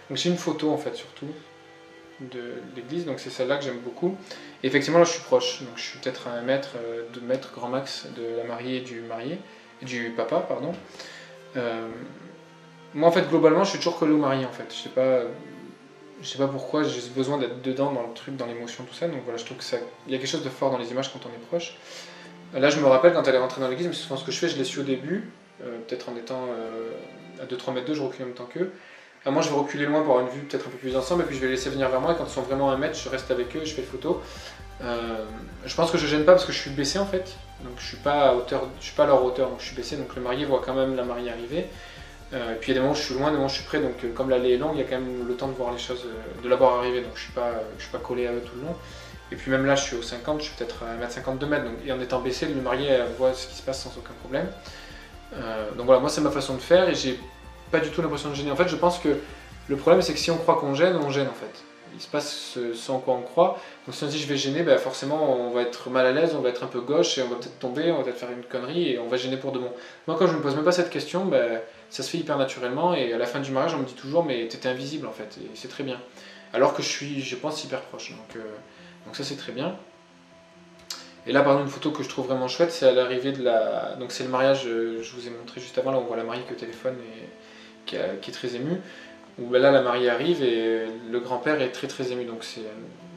Donc j'ai une photo en fait surtout de l'église, donc c'est celle-là que j'aime beaucoup. Et effectivement là je suis proche, donc je suis peut-être à 1 mètre, 2 mètres grand max de la mariée et du papa, pardon. Moi en fait globalement je suis toujours collé au marié en fait, je sais pas pourquoi, j'ai besoin d'être dedans dans le truc, dans l'émotion, tout ça, donc voilà, je trouve qu'il y a quelque chose de fort dans les images quand on est proche. Là je me rappelle quand elle est rentrée dans l'église, mais souvent ce que je fais, je l'ai su au début, peut-être en étant à 2-3 mètres d'eux, je recule en même temps qu'eux. Moi je vais reculer loin pour avoir une vue peut-être un peu plus ensemble, et puis je vais les laisser venir vers moi, et quand ils sont vraiment à 1 mètre, je reste avec eux, je fais les photos. Je pense que je gêne pas parce que je suis baissé en fait, donc je suis pas à leur hauteur, donc je suis baissé, donc le marié voit quand même la mariée arriver. Et puis il y a des moments où je suis loin, des moments où je suis près, donc comme l'allée est longue, il y a quand même le temps de voir les choses, de la voir arriver, donc je suis pas collé à eux tout le long. Et puis même là je suis au 50, je suis peut-être à 1m50, 2 mètres, donc, et en étant baissé, le marié voit ce qui se passe sans aucun problème. Donc voilà, moi c'est ma façon de faire et j'ai pas du tout l'impression de gêner. En fait je pense que le problème c'est que si on croit qu'on gêne, on gêne en fait. Il se passe ce en quoi on croit. Donc si on se dit je vais gêner, ben forcément on va être mal à l'aise, on va être un peu gauche et on va peut-être tomber, on va peut-être faire une connerie et on va gêner pour de bon. Moi quand je me pose même pas cette question, ben, ça se fait hyper naturellement et à la fin du mariage on me dit toujours mais t'étais invisible en fait et c'est très bien. Alors que je pense hyper proche. Donc ça c'est très bien. Et là par exemple une photo que je trouve vraiment chouette, c'est à l'arrivée de la... Donc c'est le mariage, je vous ai montré juste avant, là on voit la mariée qui est au téléphone et qui est très émue. Où là la mariée arrive et le grand-père est très très ému, donc c'est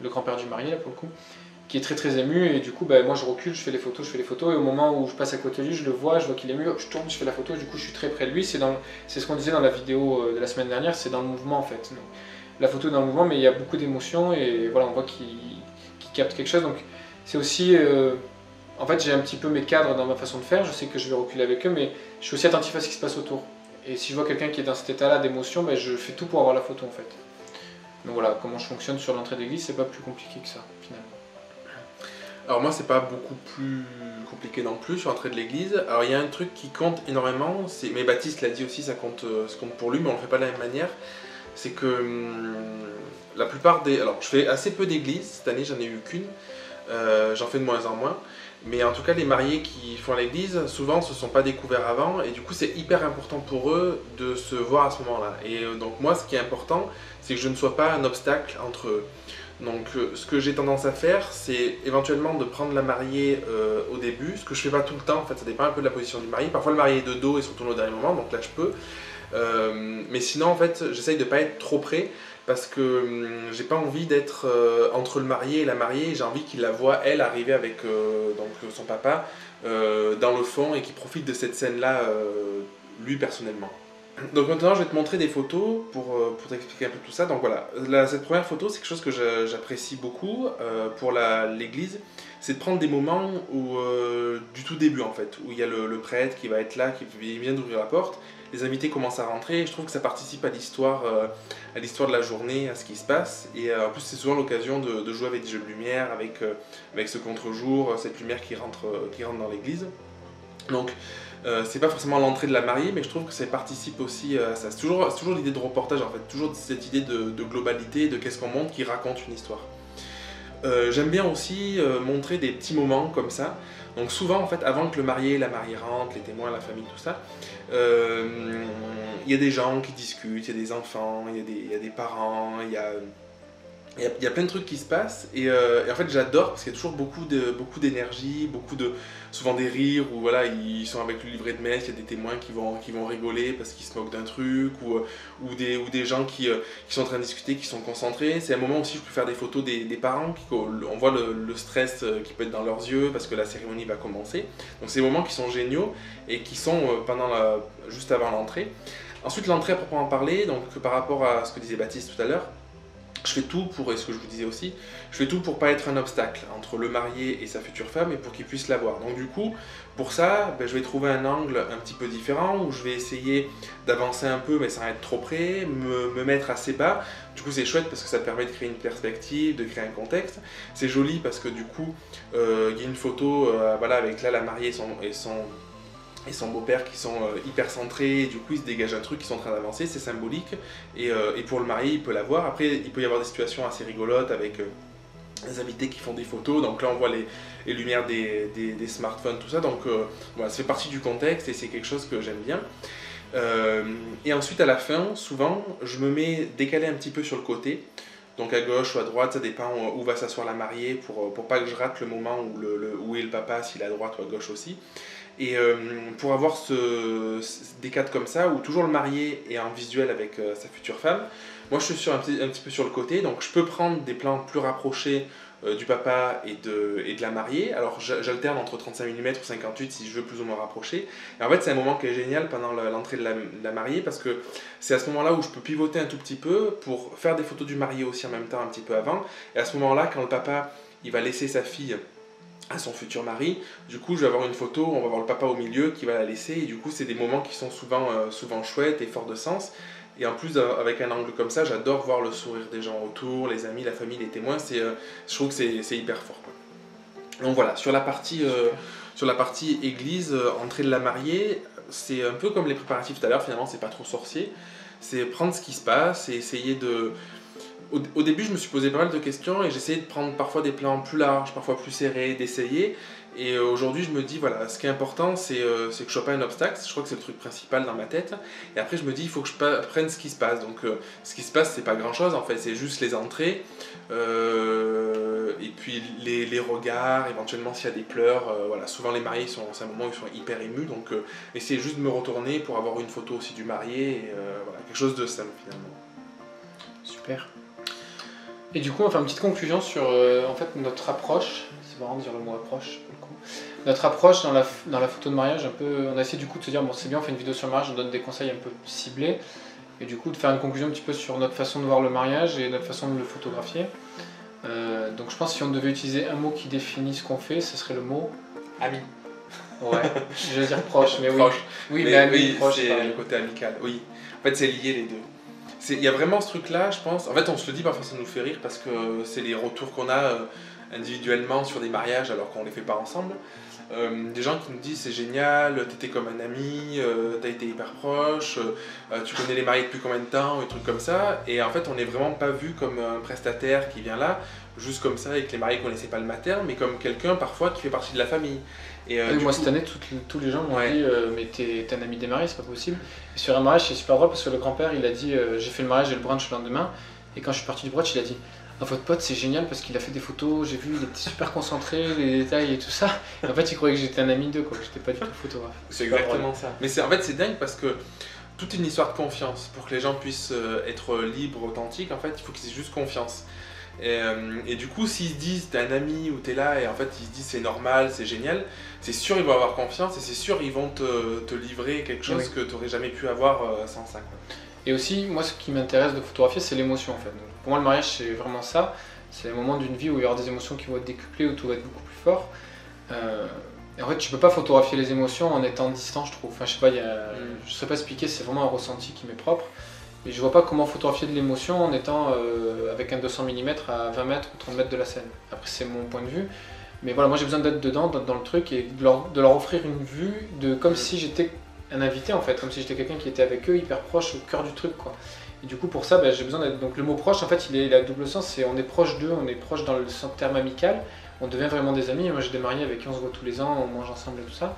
le grand-père du marié là pour le coup, qui est très très ému et du coup moi je recule, je fais les photos et au moment où je passe à côté de lui, je vois qu'il est ému, je tourne, je fais la photo et du coup je suis très près de lui, c'est ce qu'on disait dans la vidéo de la semaine dernière, c'est dans le mouvement en fait. Donc, la photo est dans le mouvement mais il y a beaucoup d'émotions et voilà on voit qu'il capte quelque chose, donc c'est aussi... en fait j'ai un petit peu mes cadres dans ma façon de faire, je sais que je vais reculer avec eux mais je suis aussi attentif à ce qui se passe autour. Et si je vois quelqu'un qui est dans cet état-là d'émotion, ben je fais tout pour avoir la photo en fait. Donc voilà, comment je fonctionne sur l'entrée d'église, c'est pas plus compliqué que ça finalement. Alors moi c'est pas beaucoup plus compliqué non plus sur l'entrée de l'église. Alors il y a un truc qui compte énormément, mais Baptiste l'a dit aussi, ça compte pour lui, mais on le fait pas de la même manière. C'est que la plupart des... Alors je fais assez peu d'églises, cette année j'en ai eu qu'une, j'en fais de moins en moins. Mais en tout cas, les mariés qui font l'église, souvent, se sont pas découverts avant, et du coup, c'est hyper important pour eux de se voir à ce moment-là. Et donc moi, ce qui est important, c'est que je ne sois pas un obstacle entre eux. Donc ce que j'ai tendance à faire, c'est éventuellement de prendre la mariée au début, ce que je fais pas tout le temps, en fait, ça dépend un peu de la position du marié. Parfois, le marié est de dos et se retourne au dernier moment, donc là, je peux. Mais sinon, en fait, j'essaye de pas être trop près, parce que j'ai pas envie d'être entre le marié et la mariée, j'ai envie qu'il la voie, elle, arriver avec donc, son papa dans le fond et qu'il profite de cette scène-là, lui, personnellement. Donc maintenant, je vais te montrer des photos pour t'expliquer un peu tout ça. Donc voilà, cette première photo, c'est quelque chose que j'apprécie beaucoup pour l'église. C'est de prendre des moments où, du tout début, en fait, où il y a le prêtre qui va être là, qui vient d'ouvrir la porte. Les invités commencent à rentrer et je trouve que ça participe à l'histoire de la journée, à ce qui se passe. Et en plus, c'est souvent l'occasion de jouer avec des jeux de lumière, avec ce contre-jour, cette lumière qui rentre dans l'église. Donc, c'est pas forcément l'entrée de la mariée, mais je trouve que ça participe aussi à ça. C'est toujours l'idée de reportage, en fait, toujours cette idée de globalité, de qu'est-ce qu'on montre qui raconte une histoire. J'aime bien aussi montrer des petits moments comme ça. Donc souvent, en fait, avant que le marié et la mariée rentrent, les témoins, la famille, tout ça, il y a des gens qui discutent, il y a des enfants, il y a des parents, il y a plein de trucs qui se passent et en fait j'adore parce qu'il y a toujours beaucoup d'énergie, souvent des rires où voilà, ils sont avec le livret de messe, il y a des témoins qui vont rigoler parce qu'ils se moquent d'un truc ou des gens qui sont en train de discuter, qui sont concentrés. C'est un moment aussi où je peux faire des photos des parents, on voit le stress qui peut être dans leurs yeux parce que la cérémonie va commencer. Donc c'est des moments qui sont géniaux et qui sont juste avant l'entrée. Ensuite l'entrée à proprement parler, donc par rapport à ce que disait Baptiste tout à l'heure, je fais tout pour, et ce que je vous disais aussi, je fais tout pour pas être un obstacle entre le marié et sa future femme et pour qu'il puisse la voir. Donc du coup, pour ça, je vais trouver un angle un petit peu différent où je vais essayer d'avancer un peu mais sans être trop près, me mettre assez bas. Du coup c'est chouette parce que ça permet de créer une perspective, de créer un contexte. C'est joli parce que du coup, il y a une photo voilà, avec là la mariée et son beau-père qui sont hyper centrés, et du coup il se dégage un truc, qui sont en train d'avancer, c'est symbolique, et pour le marié il peut la voir. Après il peut y avoir des situations assez rigolotes avec invités qui font des photos, donc là on voit les lumières des smartphones, tout ça, donc voilà, ça fait partie du contexte et c'est quelque chose que j'aime bien. Et ensuite à la fin, souvent, je me mets décalé un petit peu sur le côté, donc à gauche ou à droite, ça dépend où va s'asseoir la mariée, pour pas que je rate le moment où est le papa, s'il est à droite ou à gauche aussi. Et pour avoir des cadres comme ça, où toujours le marié est en visuel avec sa future femme, moi je suis un petit peu sur le côté, donc je peux prendre des plans plus rapprochés du papa et de la mariée. Alors j'alterne entre 35 mm ou 58 si je veux plus ou moins rapprocher. Et en fait c'est un moment qui est génial pendant l'entrée de la mariée, parce que c'est à ce moment là où je peux pivoter un tout petit peu pour faire des photos du marié aussi en même temps un petit peu avant. Et à ce moment là, quand le papa il va laisser sa fille à son futur mari, du coup je vais avoir une photo, on va voir le papa au milieu qui va la laisser, et du coup c'est des moments qui sont souvent chouettes et forts de sens. Et en plus, avec un angle comme ça, j'adore voir le sourire des gens autour, les amis, la famille, les témoins. Je trouve que c'est hyper fort, quoi. Donc voilà, sur la partie église, entrée de la mariée, c'est un peu comme les préparatifs tout à l'heure, finalement, c'est pas trop sorcier. C'est prendre ce qui se passe et essayer de... Au début, je me suis posé pas mal de questions et j'essayais de prendre parfois des plans plus larges, parfois plus serrés, d'essayer. Et aujourd'hui, je me dis, voilà, ce qui est important, c'est que je ne sois pas un obstacle. Je crois que c'est le truc principal dans ma tête. Et après, je me dis, il faut que je prenne ce qui se passe. Donc, ce qui se passe, c'est pas grand-chose, en fait. C'est juste les entrées. Et puis, les regards, éventuellement, s'il y a des pleurs. Voilà, souvent, les mariés, c'est un moment où ils sont hyper émus. Donc, essayer juste de me retourner pour avoir une photo aussi du marié. Et, voilà, quelque chose de simple, finalement. Super. Et du coup, on va faire une petite conclusion sur en fait, notre approche. C'est marrant de dire le mot approche. Notre approche dans la photo de mariage, un peu, on a essayé du coup de se dire, bon c'est bien, on fait une vidéo sur le mariage, on donne des conseils un peu ciblés, et du coup de faire une conclusion un petit peu sur notre façon de voir le mariage et notre façon de le photographier. Donc je pense que si on devait utiliser un mot qui définit ce qu'on fait, ce serait le mot... Ami. Ouais, je vais dire proche, mais proche. Oui, mais ami, oui, proche, c'est le côté amical, oui. En fait c'est lié les deux. Il y a vraiment ce truc-là, je pense. En fait, on se le dit, parfois ça nous fait rire parce que c'est les retours qu'on a individuellement sur des mariages alors qu'on les fait pas ensemble. Des gens qui nous disent c'est génial, t'étais comme un ami, t'as été hyper proche, tu connais les mariés depuis combien de temps, et trucs comme ça. Et en fait, on n'est vraiment pas vu comme un prestataire qui vient là, juste comme ça, et que les mariés connaissaient pas le mater, mais comme quelqu'un parfois qui fait partie de la famille. Et, moi cette année, tous les gens m'ont dit mais t'es un ami des mariés, c'est pas possible. Et sur un mariage, c'est super drôle parce que le grand-père il a dit j'ai fait le mariage et le brunch le lendemain, et quand je suis parti du brunch, il a dit ah, votre pote c'est génial parce qu'il a fait des photos, j'ai vu, il était super concentré, les détails et tout ça. Et en fait, il croyait que j'étais un ami d'eux, quoi, que j'étais pas du tout photographe. C'est exactement ça. Mais en fait, c'est dingue parce que toute une histoire de confiance. Pour que les gens puissent être libres, authentiques, en fait, il faut qu'ils aient juste confiance. Et du coup, s'ils se disent t'es un ami ou t'es là, et en fait ils se disent c'est normal, c'est génial, c'est sûr ils vont avoir confiance et c'est sûr ils vont te livrer quelque chose que t'aurais jamais pu avoir sans ça, quoi. Et aussi, moi ce qui m'intéresse de photographier, c'est l'émotion en fait. Donc, pour moi, le mariage c'est vraiment ça. C'est un moment d'une vie où il y aura des émotions qui vont être décuplées, où tout va être beaucoup plus fort. Et en fait, tu peux pas photographier les émotions en étant distant, je trouve. Enfin, je sais pas, je sais pas expliquer, c'est vraiment un ressenti qui m'est propre. Et je vois pas comment photographier de l'émotion en étant avec un 200 mm à 20 mètres ou 30 mètres de la scène. Après, c'est mon point de vue. Mais voilà, moi j'ai besoin d'être dedans, dans le truc, et de leur offrir une vue comme si j'étais un invité en fait, comme si j'étais quelqu'un qui était avec eux, hyper proche, au cœur du truc, quoi. Et du coup, pour ça, j'ai besoin d'être. Donc le mot proche, en fait, il a double sens. C'est on est proche d'eux, on est proche dans le terme amical. On devient vraiment des amis. Moi, j'ai des mariés avec qui on se voit tous les ans, on mange ensemble et tout ça.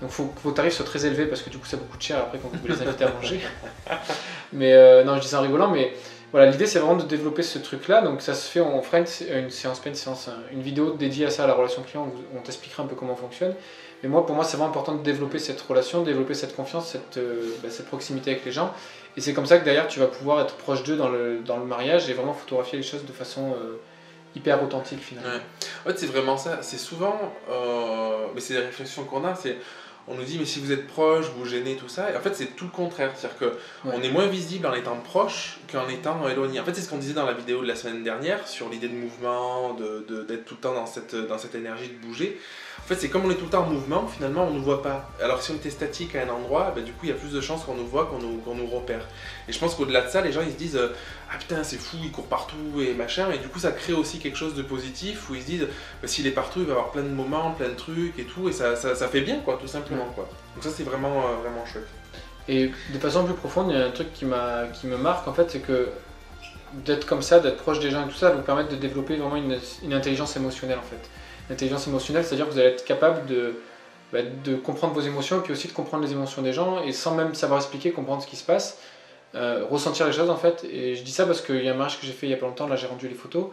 Donc faut que vos tarifs soient très élevés parce que du coup ça coûte cher après quand vous les invitez à manger. Mais non, je dis ça en rigolant, mais voilà, l'idée c'est vraiment de développer ce truc là. Donc ça se fait, on fera une vidéo dédiée à ça, à la relation client, où on t'expliquera un peu comment on fonctionne. Mais pour moi c'est vraiment important de développer cette relation, de développer cette confiance, cette proximité avec les gens. Et c'est comme ça que derrière tu vas pouvoir être proche d'eux dans le mariage et vraiment photographier les choses de façon hyper authentique finalement. Ouais. En fait c'est vraiment ça, c'est souvent, mais c'est des réflexions qu'on a, on nous dit mais si vous êtes proche, vous gênez, tout ça, et en fait c'est tout le contraire, c'est-à-dire qu'on est moins visible en étant proche qu'en étant éloigné. En fait c'est ce qu'on disait dans la vidéo de la semaine dernière sur l'idée de mouvement, d'être tout le temps dans cette énergie de bouger. En fait c'est comme on est tout le temps en mouvement, finalement on ne nous voit pas. Alors si on était statique à un endroit, du coup il y a plus de chances qu'on nous voit, qu'on nous repère. Et je pense qu'au-delà de ça, les gens ils se disent ah putain c'est fou, il court partout et machin, et du coup ça crée aussi quelque chose de positif où ils se disent s'il est partout il va avoir plein de moments, plein de trucs et tout, et ça fait bien quoi, tout simplement quoi. Donc ça c'est vraiment chouette. Et de façon plus profonde, il y a un truc qui me marque en fait, c'est que d'être comme ça, d'être proche des gens et tout ça, va vous permettre de développer vraiment une intelligence émotionnelle en fait. L'intelligence émotionnelle, c'est-à-dire que vous allez être capable de comprendre vos émotions et puis aussi de comprendre les émotions des gens et sans même savoir expliquer, comprendre ce qui se passe, ressentir les choses en fait. Et je dis ça parce qu'il y a un mariage que j'ai fait il y a pas longtemps, là j'ai rendu les photos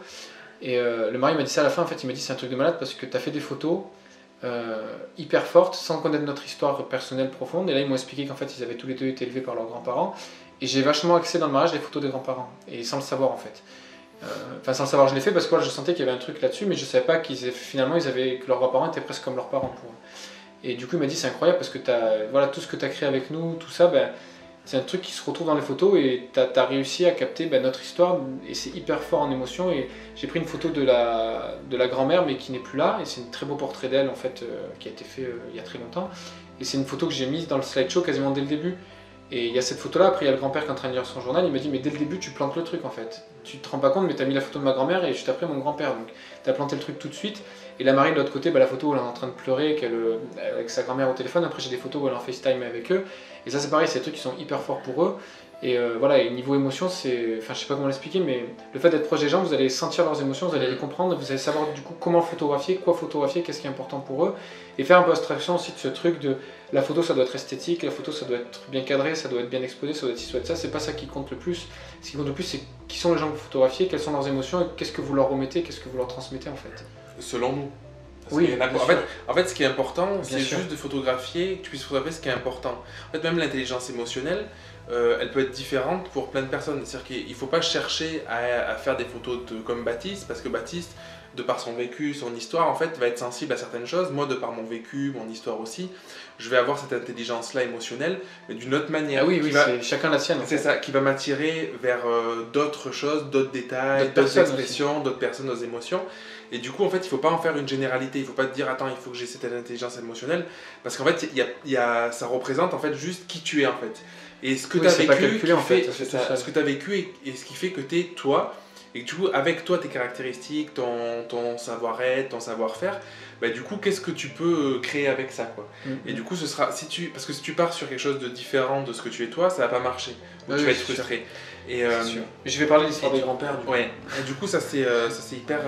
et le mari m'a dit ça à la fin en fait, il m'a dit c'est un truc de malade parce que tu as fait des photos hyper fortes sans connaître notre histoire personnelle profonde et là ils m'ont expliqué qu'en fait ils avaient tous les deux été élevés par leurs grands-parents et j'ai vachement axé dans le mariage les photos des grands-parents et sans le savoir en fait. Enfin sans le savoir je l'ai fait parce que je sentais qu'il y avait un truc là-dessus mais je savais pas finalement que leurs grands-parents étaient presque comme leurs parents pour eux. Et du coup il m'a dit c'est incroyable parce que voilà, tout ce que tu as créé avec nous, tout ça, ben, c'est un truc qui se retrouve dans les photos et tu as réussi à capter notre histoire et c'est hyper fort en émotion. Et j'ai pris une photo de la grand-mère mais qui n'est plus là et c'est un très beau portrait d'elle en fait qui a été fait il y a très longtemps. Et c'est une photo que j'ai mise dans le slideshow quasiment dès le début. Et il y a cette photo là, après il y a le grand-père qui est en train de lire son journal, il m'a dit mais dès le début tu plantes le truc en fait. Tu te rends pas compte mais tu as mis la photo de ma grand-mère et juste après mon grand-père. Donc tu as planté le truc tout de suite. Et la Marie de l'autre côté, bah, la photo où elle est en train de pleurer avec sa grand-mère au téléphone, après j'ai des photos où elle est en FaceTime avec eux. Et ça c'est pareil, c'est des trucs qui sont hyper forts pour eux. Et voilà, et niveau émotion, enfin je sais pas comment l'expliquer, mais le fait d'être proche des gens, vous allez sentir leurs émotions, vous allez les comprendre, vous allez savoir du coup comment photographier, quoi photographier, qu'est-ce qui est important pour eux. Et faire un peu abstraction aussi de ce truc de la photo ça doit être esthétique, la photo ça doit être bien cadré, ça doit être bien exposé, ça doit être ci, ça doit être ça, c'est pas ça qui compte le plus. Ce qui compte le plus c'est qui sont les gens que vous photographiez, quelles sont leurs émotions et qu'est-ce que vous leur remettez, qu'est-ce que vous leur transmettez en fait. Selon nous. Oui, en fait, ce qui est important, c'est sûr. juste de photographier, que tu puisses photographier ce qui est important. En fait, même l'intelligence émotionnelle, elle peut être différente pour plein de personnes. C'est-à-dire qu'il ne faut pas chercher à faire des photos comme Baptiste, parce que Baptiste, de par son vécu, son histoire, en fait, va être sensible à certaines choses. Moi, de par mon vécu, mon histoire aussi, je vais avoir cette intelligence-là émotionnelle, mais d'une autre manière. Ah oui, c'est chacun la sienne. C'est ça, qui va m'attirer vers d'autres choses, d'autres détails, d'autres expressions, d'autres personnes, d'autres émotions. Et du coup, en fait, il ne faut pas en faire une généralité. Il ne faut pas te dire, attends, il faut que j'ai cette intelligence émotionnelle. Parce qu'en fait, ça représente en fait juste qui tu es en fait. Et ce que tu as vécu, ce que tu as vécu et ce qui fait que tu es toi. Et que du coup, avec toi, tes caractéristiques, ton savoir-être, ton savoir-faire, bah, du coup, qu'est-ce que tu peux créer avec ça quoi. Et du coup, ce sera, parce que si tu pars sur quelque chose de différent de ce que tu es toi, ça va pas marcher. Tu vas être frustré. Et, je vais parler de l'histoire des grands-pères. Ouais. Et du coup, ça c'est hyper...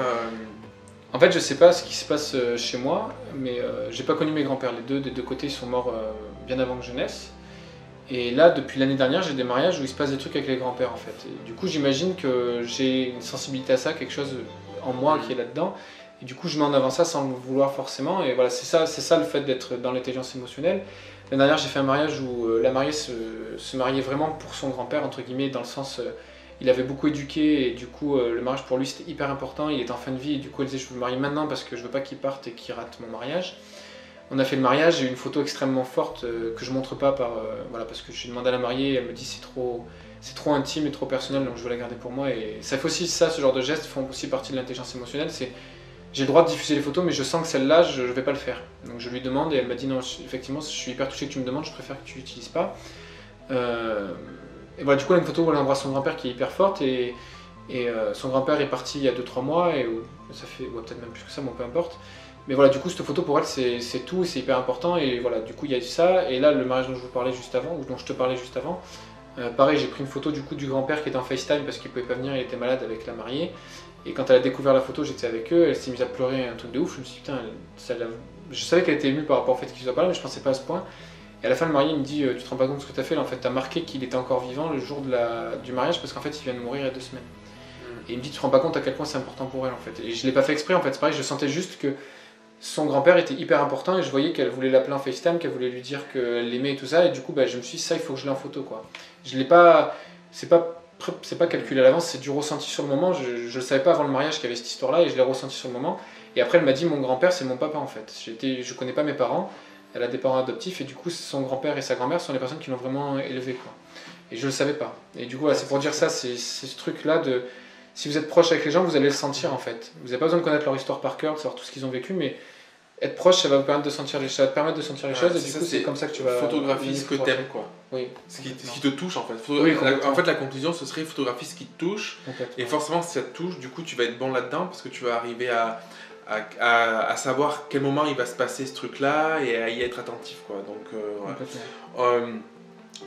En fait, je sais pas ce qui se passe chez moi, mais j'ai pas connu mes grands-pères. Les des deux côtés, ils sont morts bien avant que je naisse. Et là, depuis l'année dernière, j'ai des mariages où il se passe des trucs avec les grands-pères en fait. Et du coup, j'imagine que j'ai une sensibilité à ça, quelque chose en moi qui est là-dedans. Et du coup, je mets en avant ça sans le vouloir forcément. Et voilà, c'est ça le fait d'être dans l'intelligence émotionnelle. L'année dernière, j'ai fait un mariage où la mariée se mariait vraiment pour son grand-père, entre guillemets, dans le sens... il avait beaucoup éduqué et du coup le mariage pour lui c'était hyper important, il était en fin de vie et du coup elle disait je veux me marier maintenant parce que je veux pas qu'il parte et qu'il rate mon mariage. On a fait le mariage, j'ai eu une photo extrêmement forte que je montre pas voilà, parce que je lui demandé à la mariée et elle me dit c'est trop intime et trop personnel donc je veux la garder pour moi et ça fait aussi ça, ce genre de gestes font aussi partie de l'intelligence émotionnelle, j'ai le droit de diffuser les photos mais je sens que celle-là je vais pas le faire. Donc je lui demande et elle m'a dit non effectivement je suis hyper touché que tu me demandes, je préfère que tu l'utilises pas. Et voilà, du coup, elle a une photo où elle embrasse son grand-père qui est hyper forte et son grand-père est parti il y a 2-3 mois et ça fait peut-être même plus que ça, bon peu importe. Mais voilà, du coup, cette photo pour elle c'est tout et c'est hyper important et voilà, du coup il y a eu ça et là le mariage dont je vous parlais juste avant, ou dont je te parlais juste avant, pareil, j'ai pris une photo du coup du grand-père qui était en FaceTime parce qu'il pouvait pas venir, il était malade avec la mariée et quand elle a découvert la photo, j'étais avec eux, elle s'est mise à pleurer un truc de ouf, je me suis dit putain, je savais qu'elle était émue par rapport au fait qu'il soit pas là mais je pensais pas à ce point. Et à la fin, le marié il me dit tu te rends pas compte de ce que tu as fait là, en fait, tu as marqué qu'il était encore vivant le jour du mariage parce qu'en fait, il vient de mourir il y a 2 semaines. Et il me dit tu te rends pas compte à quel point c'est important pour elle en fait. Et je l'ai pas fait exprès en fait, c'est pareil, je sentais juste que son grand-père était hyper important et je voyais qu'elle voulait l'appeler en FaceTime, qu'elle voulait lui dire qu'elle l'aimait et tout ça. Et du coup, bah, je me suis dit ça, il faut que je l'ai en photo quoi. Je l'ai pas, c'est pas calculé à l'avance, c'est du ressenti sur le moment. Je le savais pas avant le mariage qu'il y avait cette histoire là et je l'ai ressenti sur le moment. Et après, elle m'a dit mon grand-père c'est mon papa en fait. Je connais pas mes parents. Elle a des parents adoptifs et du coup son grand-père et sa grand-mère sont les personnes qui l'ont vraiment élevé quoi. Et je le savais pas. Et du coup voilà, c'est pour dire ça, c'est ce truc là de si vous êtes proche avec les gens, vous allez le sentir en fait. Vous n'avez pas besoin de connaître leur histoire par cœur, de savoir tout ce qu'ils ont vécu, mais être proche, ça va vous permettre de sentir les choses, et du coup c'est comme ça que tu vas photographie ce que t'aimes quoi. Oui. Ce qui te touche en fait. Oui, en fait la conclusion ce serait photographie ce qui te touche. Et forcément si ça te touche, du coup tu vas être bon là-dedans parce que tu vas arriver à savoir quel moment il va se passer ce truc là et à y être attentif quoi. Donc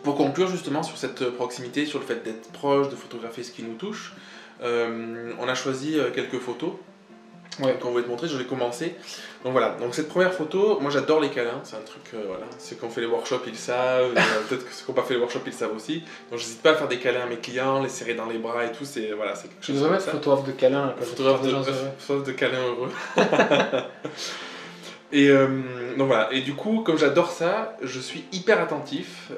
Pour conclure justement sur cette proximité, sur le fait d'être proche, de photographier ce qui nous touche, on a choisi quelques photos. Ouais. Quand on va te montrer, je vais commencer. Donc voilà, donc cette première photo, moi j'adore les câlins, c'est un truc, voilà, ceux qui ont fait les workshops ils le savent, peut-être que ceux qui n'ont pas fait les workshops ils le savent aussi. Donc j'hésite pas à faire des câlins à mes clients, les serrer dans les bras et tout, c'est voilà, c'est quelque Tu chose devrais comme mettre ça. photographe de câlin, là, Photographe de câlins heureux. Et donc voilà, et du coup, comme j'adore ça, je suis hyper attentif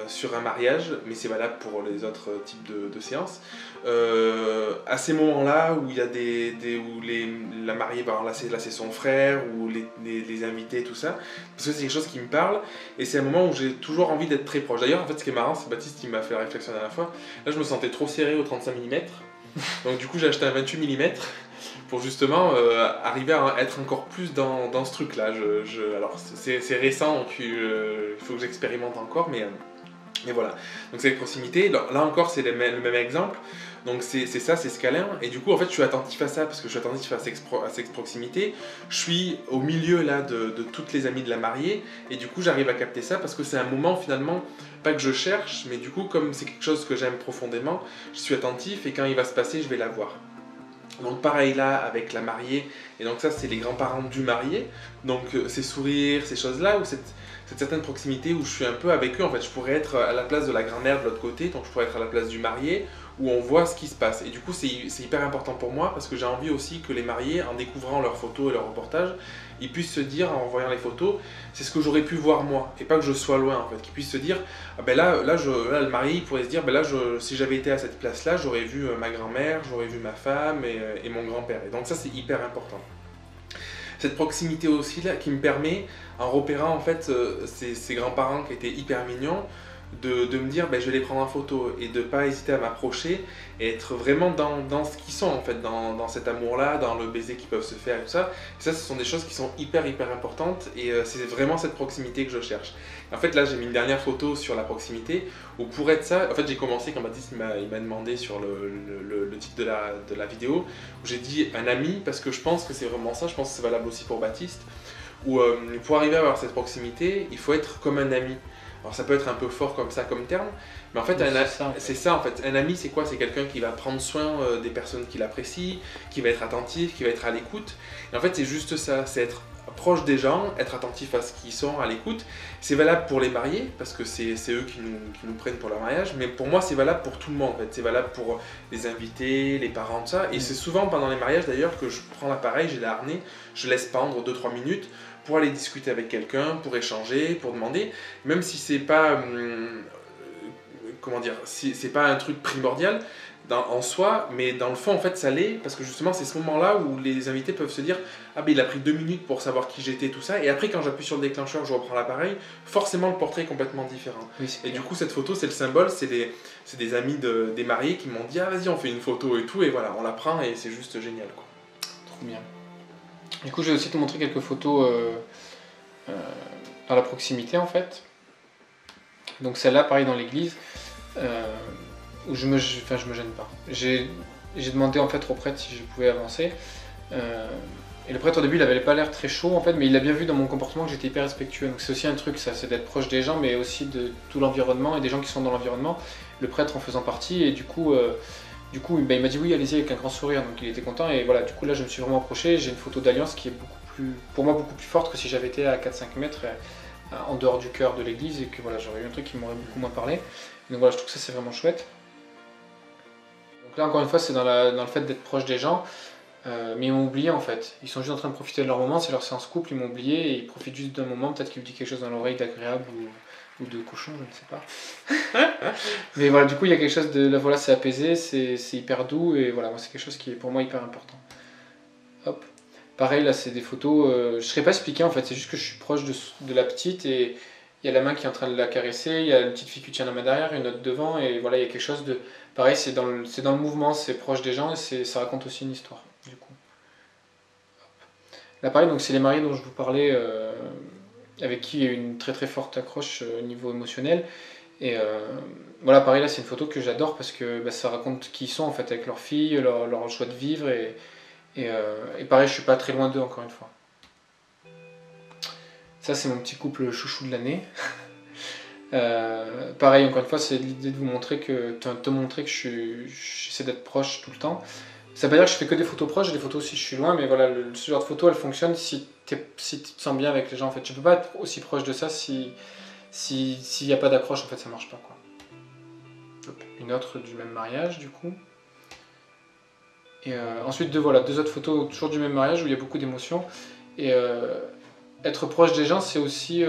sur un mariage, mais c'est valable pour les autres types de séances. À ces moments-là où il y a la mariée va laisser son frère, ou les invités, tout ça, parce que c'est quelque chose qui me parle, et c'est un moment où j'ai toujours envie d'être très proche. D'ailleurs, en fait, ce qui est marrant, c'est Baptiste qui m'a fait la réflexion la dernière fois. Là, je me sentais trop serré au 35 mm, donc du coup, j'ai acheté un 28 mm. Pour justement arriver à être encore plus dans ce truc-là. Alors, c'est récent, donc il faut que j'expérimente encore, mais voilà. Donc, c'est les proximités. Là encore, c'est le même exemple. Donc, c'est ça, c'est ce câlin. Et du coup, en fait, je suis attentif à ça, parce que je suis attentif à cette proximité. Je suis au milieu là de toutes les amies de la mariée, et du coup, j'arrive à capter ça, parce que c'est un moment finalement, pas que je cherche, mais du coup, comme c'est quelque chose que j'aime profondément, je suis attentif, et quand il va se passer, je vais la voir. Donc pareil là avec la mariée, et donc ça c'est les grands-parents du marié, donc ces sourires, ces choses-là, ou cette certaine proximité où je suis un peu avec eux, en fait je pourrais être à la place de la grand-mère de l'autre côté, donc je pourrais être à la place du marié, où on voit ce qui se passe. Et du coup c'est hyper important pour moi, parce que j'ai envie aussi que les mariés, en découvrant leurs photos et leurs reportages, ils puissent se dire en voyant les photos, c'est ce que j'aurais pu voir moi, et pas que je sois loin en fait, qu'ils puissent se dire, ah ben là le marié il pourrait se dire, ben là si j'avais été à cette place-là, j'aurais vu ma grand-mère, j'aurais vu ma femme et mon grand-père. Et donc ça c'est hyper important. Cette proximité aussi là qui me permet, en repérant en fait ces grands-parents qui étaient hyper mignons, de me dire ben, je vais les prendre en photo, et de ne pas hésiter à m'approcher et être vraiment dans ce qu'ils sont en fait, dans cet amour là, dans le baiser qu'ils peuvent se faire et tout ça. Et ça, ce sont des choses qui sont hyper importantes, et c'est vraiment cette proximité que je cherche. En fait là j'ai mis une dernière photo sur la proximité, où pour être ça, en fait j'ai commencé quand Baptiste il m'a demandé sur le titre de la vidéo, où j'ai dit un ami, parce que je pense que c'est vraiment ça, je pense que c'est valable aussi pour Baptiste, où pour arriver à avoir cette proximité, il faut être comme un ami. Alors ça peut être un peu fort comme ça comme terme, mais en fait c'est ça en fait. Un ami c'est quoi? C'est quelqu'un qui va prendre soin des personnes qu'il apprécie, qui va être attentif, qui va être à l'écoute. Et en fait c'est juste ça, c'est être proche des gens, être attentif à ce qu'ils sont, à l'écoute. C'est valable pour les mariés, parce que c'est eux qui nous prennent pour leur mariage, mais pour moi c'est valable pour tout le monde en fait. C'est valable pour les invités, les parents, tout ça. Et c'est souvent pendant les mariages d'ailleurs que je prends l'appareil, j'ai l'harnais, je laisse pendre 2-3 minutes pour aller discuter avec quelqu'un, pour échanger, pour demander, même si c'est pas, comment dire, c'est pas un truc primordial en soi, mais dans le fond en fait ça l'est, parce que justement c'est ce moment-là où les invités peuvent se dire ah ben il a pris 2 minutes pour savoir qui j'étais, tout ça, et après quand j'appuie sur le déclencheur, je reprends l'appareil, forcément le portrait est complètement différent. Oui, et du coup cette photo c'est le symbole, c'est des amis des mariés qui m'ont dit ah vas-y on fait une photo et tout, et voilà on la prend, et c'est juste génial quoi. Trop bien. Du coup, je vais aussi te montrer quelques photos dans la proximité en fait. Donc celle-là, pareil dans l'église, où je me gêne pas. J'ai demandé en fait au prêtre si je pouvais avancer. Et le prêtre au début, il avait pas l'air très chaud en fait, mais il a bien vu dans mon comportement que j'étais hyper respectueux. Donc c'est aussi un truc, ça, c'est d'être proche des gens, mais aussi de tout l'environnement et des gens qui sont dans l'environnement. Le prêtre en faisant partie, et du coup, ben, il m'a dit oui, allez-y avec un grand sourire, donc il était content. Et voilà, du coup là, je me suis vraiment approché. J'ai une photo d'alliance qui est pour moi beaucoup plus forte que si j'avais été à 4-5 mètres en dehors du cœur de l'église, et que voilà, j'aurais eu un truc qui m'aurait beaucoup moins parlé. Donc voilà, je trouve que ça c'est vraiment chouette. Donc là, encore une fois, c'est dans le fait d'être proche des gens. Mais ils m'ont oublié en fait. Ils sont juste en train de profiter de leur moment, c'est leur séance couple, ils m'ont oublié, et ils profitent juste d'un moment, peut-être qu'ils me disent quelque chose dans l'oreille d'agréable ou de cochon, je ne sais pas. Mais voilà, du coup il y a quelque chose de... Là voilà, c'est apaisé, c'est hyper doux, et voilà, moi c'est quelque chose qui est pour moi hyper important. Hop. Pareil, là c'est des photos, je ne saurais pas expliquer en fait, c'est juste que je suis proche de la petite, et il y a la main qui est en train de la caresser, il y a une petite fille qui tient la main derrière, une autre devant, et voilà, il y a quelque chose de... Pareil, c'est dans le mouvement, c'est proche des gens, et ça raconte aussi une histoire. Du coup. Là pareil, donc c'est les mariés dont je vous parlais, avec qui il y a eu une très très forte accroche au niveau émotionnel. Et voilà, pareil, là c'est une photo que j'adore parce que bah, ça raconte qui ils sont en fait avec leur fille, leur choix de vivre, et pareil, je suis pas très loin d'eux encore une fois. Ça c'est mon petit couple chouchou de l'année. Pareil, encore une fois, c'est l'idée de vous montrer te montrer que j'essaie d'être proche tout le temps. Ça veut pas dire que je fais que des photos proches, j'ai des photos aussi je suis loin, mais voilà, ce genre de photo elle fonctionne si tu te sens bien avec les gens en fait. Tu peux pas être aussi proche de ça s'il n'y a pas d'accroche, en fait ça marche pas quoi. Hop, une autre du même mariage du coup. Et ensuite deux autres photos toujours du même mariage où il y a beaucoup d'émotions. Et être proche des gens c'est aussi,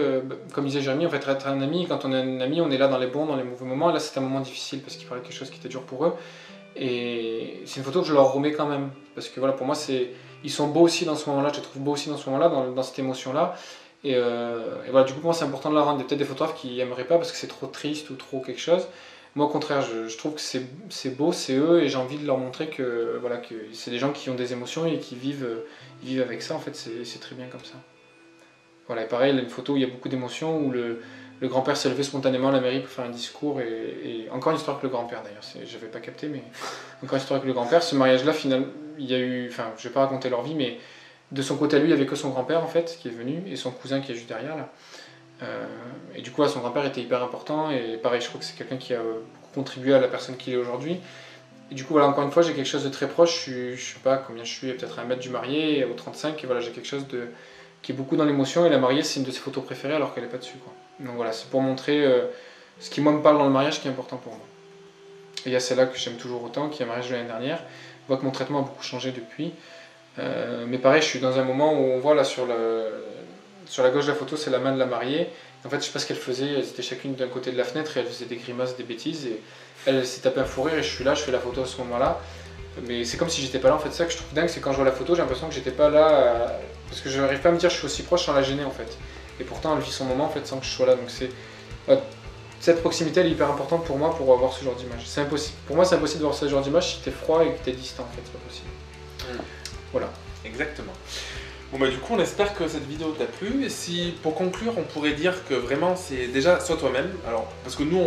comme disait Jérémy, en fait être un ami. Quand on est un ami on est là dans les bons, dans les mauvais moments. Et là c'est un moment difficile parce qu'il parlait de quelque chose qui était dur pour eux. Et c'est une photo que je leur remets quand même, parce que voilà, pour moi, ils sont beaux aussi dans ce moment-là, je les trouve beaux aussi dans ce moment-là, dans cette émotion-là. Et voilà, du coup, pour moi, c'est important de la rendre. Il y a peut-être des photographes qui n'aimeraient pas parce que c'est trop triste ou trop quelque chose. Moi, au contraire, je trouve que c'est beau, c'est eux, et j'ai envie de leur montrer que, voilà, que c'est des gens qui ont des émotions et qui vivent avec ça. En fait, c'est très bien comme ça. Voilà, et pareil, il y a une photo où il y a beaucoup d'émotions, où le grand-père s'est levé spontanément à la mairie pour faire un discours, et encore une histoire avec le grand-père d'ailleurs, j'avais pas capté, mais encore une histoire avec le grand-père. Ce mariage-là, finalement, il y a eu, enfin, je vais pas raconter leur vie, mais de son côté à lui, il y avait que son grand-père en fait, qui est venu, et son cousin qui est juste derrière là. Et du coup, là, son grand-père était hyper important, et pareil, je crois que c'est quelqu'un qui a beaucoup contribué à la personne qu'il est aujourd'hui. Et du coup, voilà, encore une fois, j'ai quelque chose de très proche, je sais pas combien je suis, peut-être à 1 mètre du marié, au 35, et voilà, j'ai quelque chose qui est beaucoup dans l'émotion, et la mariée, c'est une de ses photos préférées alors qu'elle est pas dessus, quoi. Donc voilà, c'est pour montrer ce qui moi me parle dans le mariage qui est important pour moi. Et il y a celle-là que j'aime toujours autant, qui est un mariage de l'année dernière. On voit que mon traitement a beaucoup changé depuis. Mais pareil, je suis dans un moment où on voit là sur la gauche de la photo, c'est la main de la mariée. En fait, je sais pas ce qu'elle faisait, elles étaient chacune d'un côté de la fenêtre et elles faisaient des grimaces, des bêtises. Et elle s'est tapée un fou rire et je suis là, je fais la photo à ce moment-là. Mais c'est comme si j'étais pas là en fait. Ça que je trouve dingue, c'est quand je vois la photo, j'ai l'impression que j'étais pas là. Parce que je n'arrive pas à me dire que je suis aussi proche sans la gêner en fait. Et pourtant, elle vit son moment en fait sans que je sois là. Donc cette proximité elle est hyper importante pour moi pour avoir ce genre d'image. C'est impossible. Pour moi, c'est impossible d'avoir ce genre d'image si t'es froid et que t'es distant en fait. C'est pas possible. Voilà. Exactement. Bon bah du coup on espère que cette vidéo t'a plu. Et si pour conclure on pourrait dire que vraiment c'est déjà sois toi-même. Alors parce que nous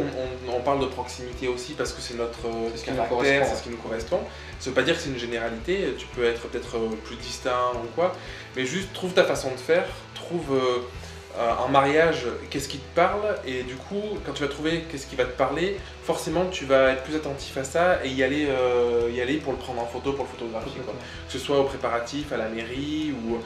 on parle de proximité aussi parce que c'est notre caractère, c'est ce qui nous correspond. Ça veut pas dire que c'est une généralité, tu peux être peut-être plus distinct ou quoi, mais juste trouve ta façon de faire, trouve en mariage qu'est-ce qui te parle, et du coup quand tu vas trouver qu'est-ce qui va te parler, forcément tu vas être plus attentif à ça et y aller pour le prendre en photo, pour le photographier quoi. Que ce soit au préparatif, à la mairie ou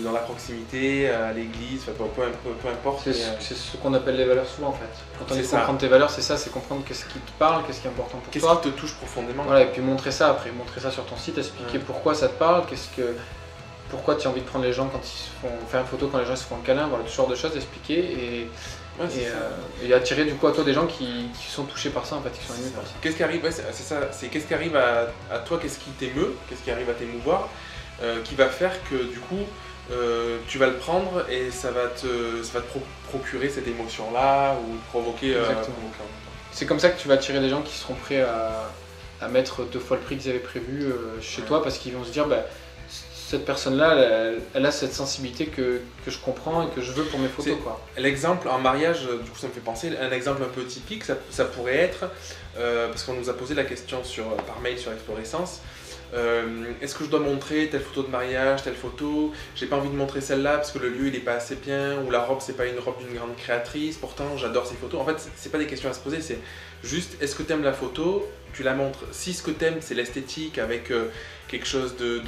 dans la proximité, à l'église, peu importe. C'est ce qu'on appelle les valeurs souvent en fait. Quand on dit comprendre tes valeurs, c'est ça, c'est comprendre qu'est-ce qui te parle, qu'est-ce qui est important pour toi. Qu'est-ce qui te touche profondément. Voilà, et puis montrer ça après, montrer ça sur ton site, expliquer pourquoi ça te parle, pourquoi tu as envie de prendre les gens quand ils se font faire une photo, quand les gens se font un câlin, voilà, tout ce genre de choses, expliquer et attirer du coup à toi des gens qui sont touchés par ça en fait, qui sont émus par ça. Qu'est-ce qui arrive, c'est ça, c'est qu'est-ce qui arrive à toi, qu'est-ce qui t'émeut, qu'est-ce qui arrive à t'émouvoir, qui va faire que du coup tu vas le prendre et ça va te procurer cette émotion-là ou provoquer. C'est comme ça que tu vas attirer des gens qui seront prêts à mettre 2 fois le prix qu'ils avaient prévu chez toi parce qu'ils vont se dire bah, cette personne-là, elle a cette sensibilité que je comprends et que je veux pour mes photos. L'exemple en mariage, du coup ça me fait penser, un exemple un peu typique, ça pourrait être, parce qu'on nous a posé la question par mail sur Explorescence, est-ce que je dois montrer telle photo de mariage, telle photo, j'ai pas envie de montrer celle-là parce que le lieu il est pas assez bien, ou la robe c'est pas une robe d'une grande créatrice, pourtant j'adore ces photos. En fait c'est pas des questions à se poser, c'est juste est-ce que t'aimes la photo, tu la montres. Si ce que t'aimes c'est l'esthétique avec quelque chose de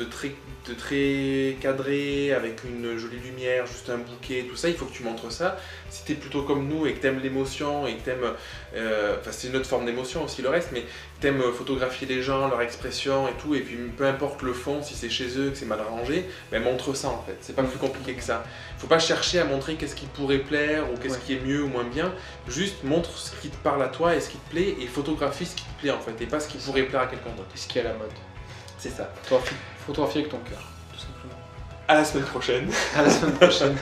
très cadré, avec une jolie lumière, juste un bouquet, tout ça, il faut que tu montres ça. Si t'es plutôt comme nous et que t'aimes l'émotion et que t'aimes, enfin c'est une autre forme d'émotion aussi le reste, mais t'aimes photographier les gens, leur expression et tout, et puis peu importe le fond, si c'est chez eux, que c'est mal rangé, ben montre ça en fait, c'est pas plus compliqué que ça. Faut pas chercher à montrer qu'est-ce qui pourrait plaire ou qu'est-ce qui est mieux ou moins bien, juste montre ce qui te parle à toi et ce qui te plaît et photographie ce qui te plaît en fait, et pas ce qui pourrait plaire à quelqu'un d'autre. Et ce qui est à la mode. C'est ça. Photographier avec ton cœur, tout simplement. À la semaine prochaine. À la semaine prochaine.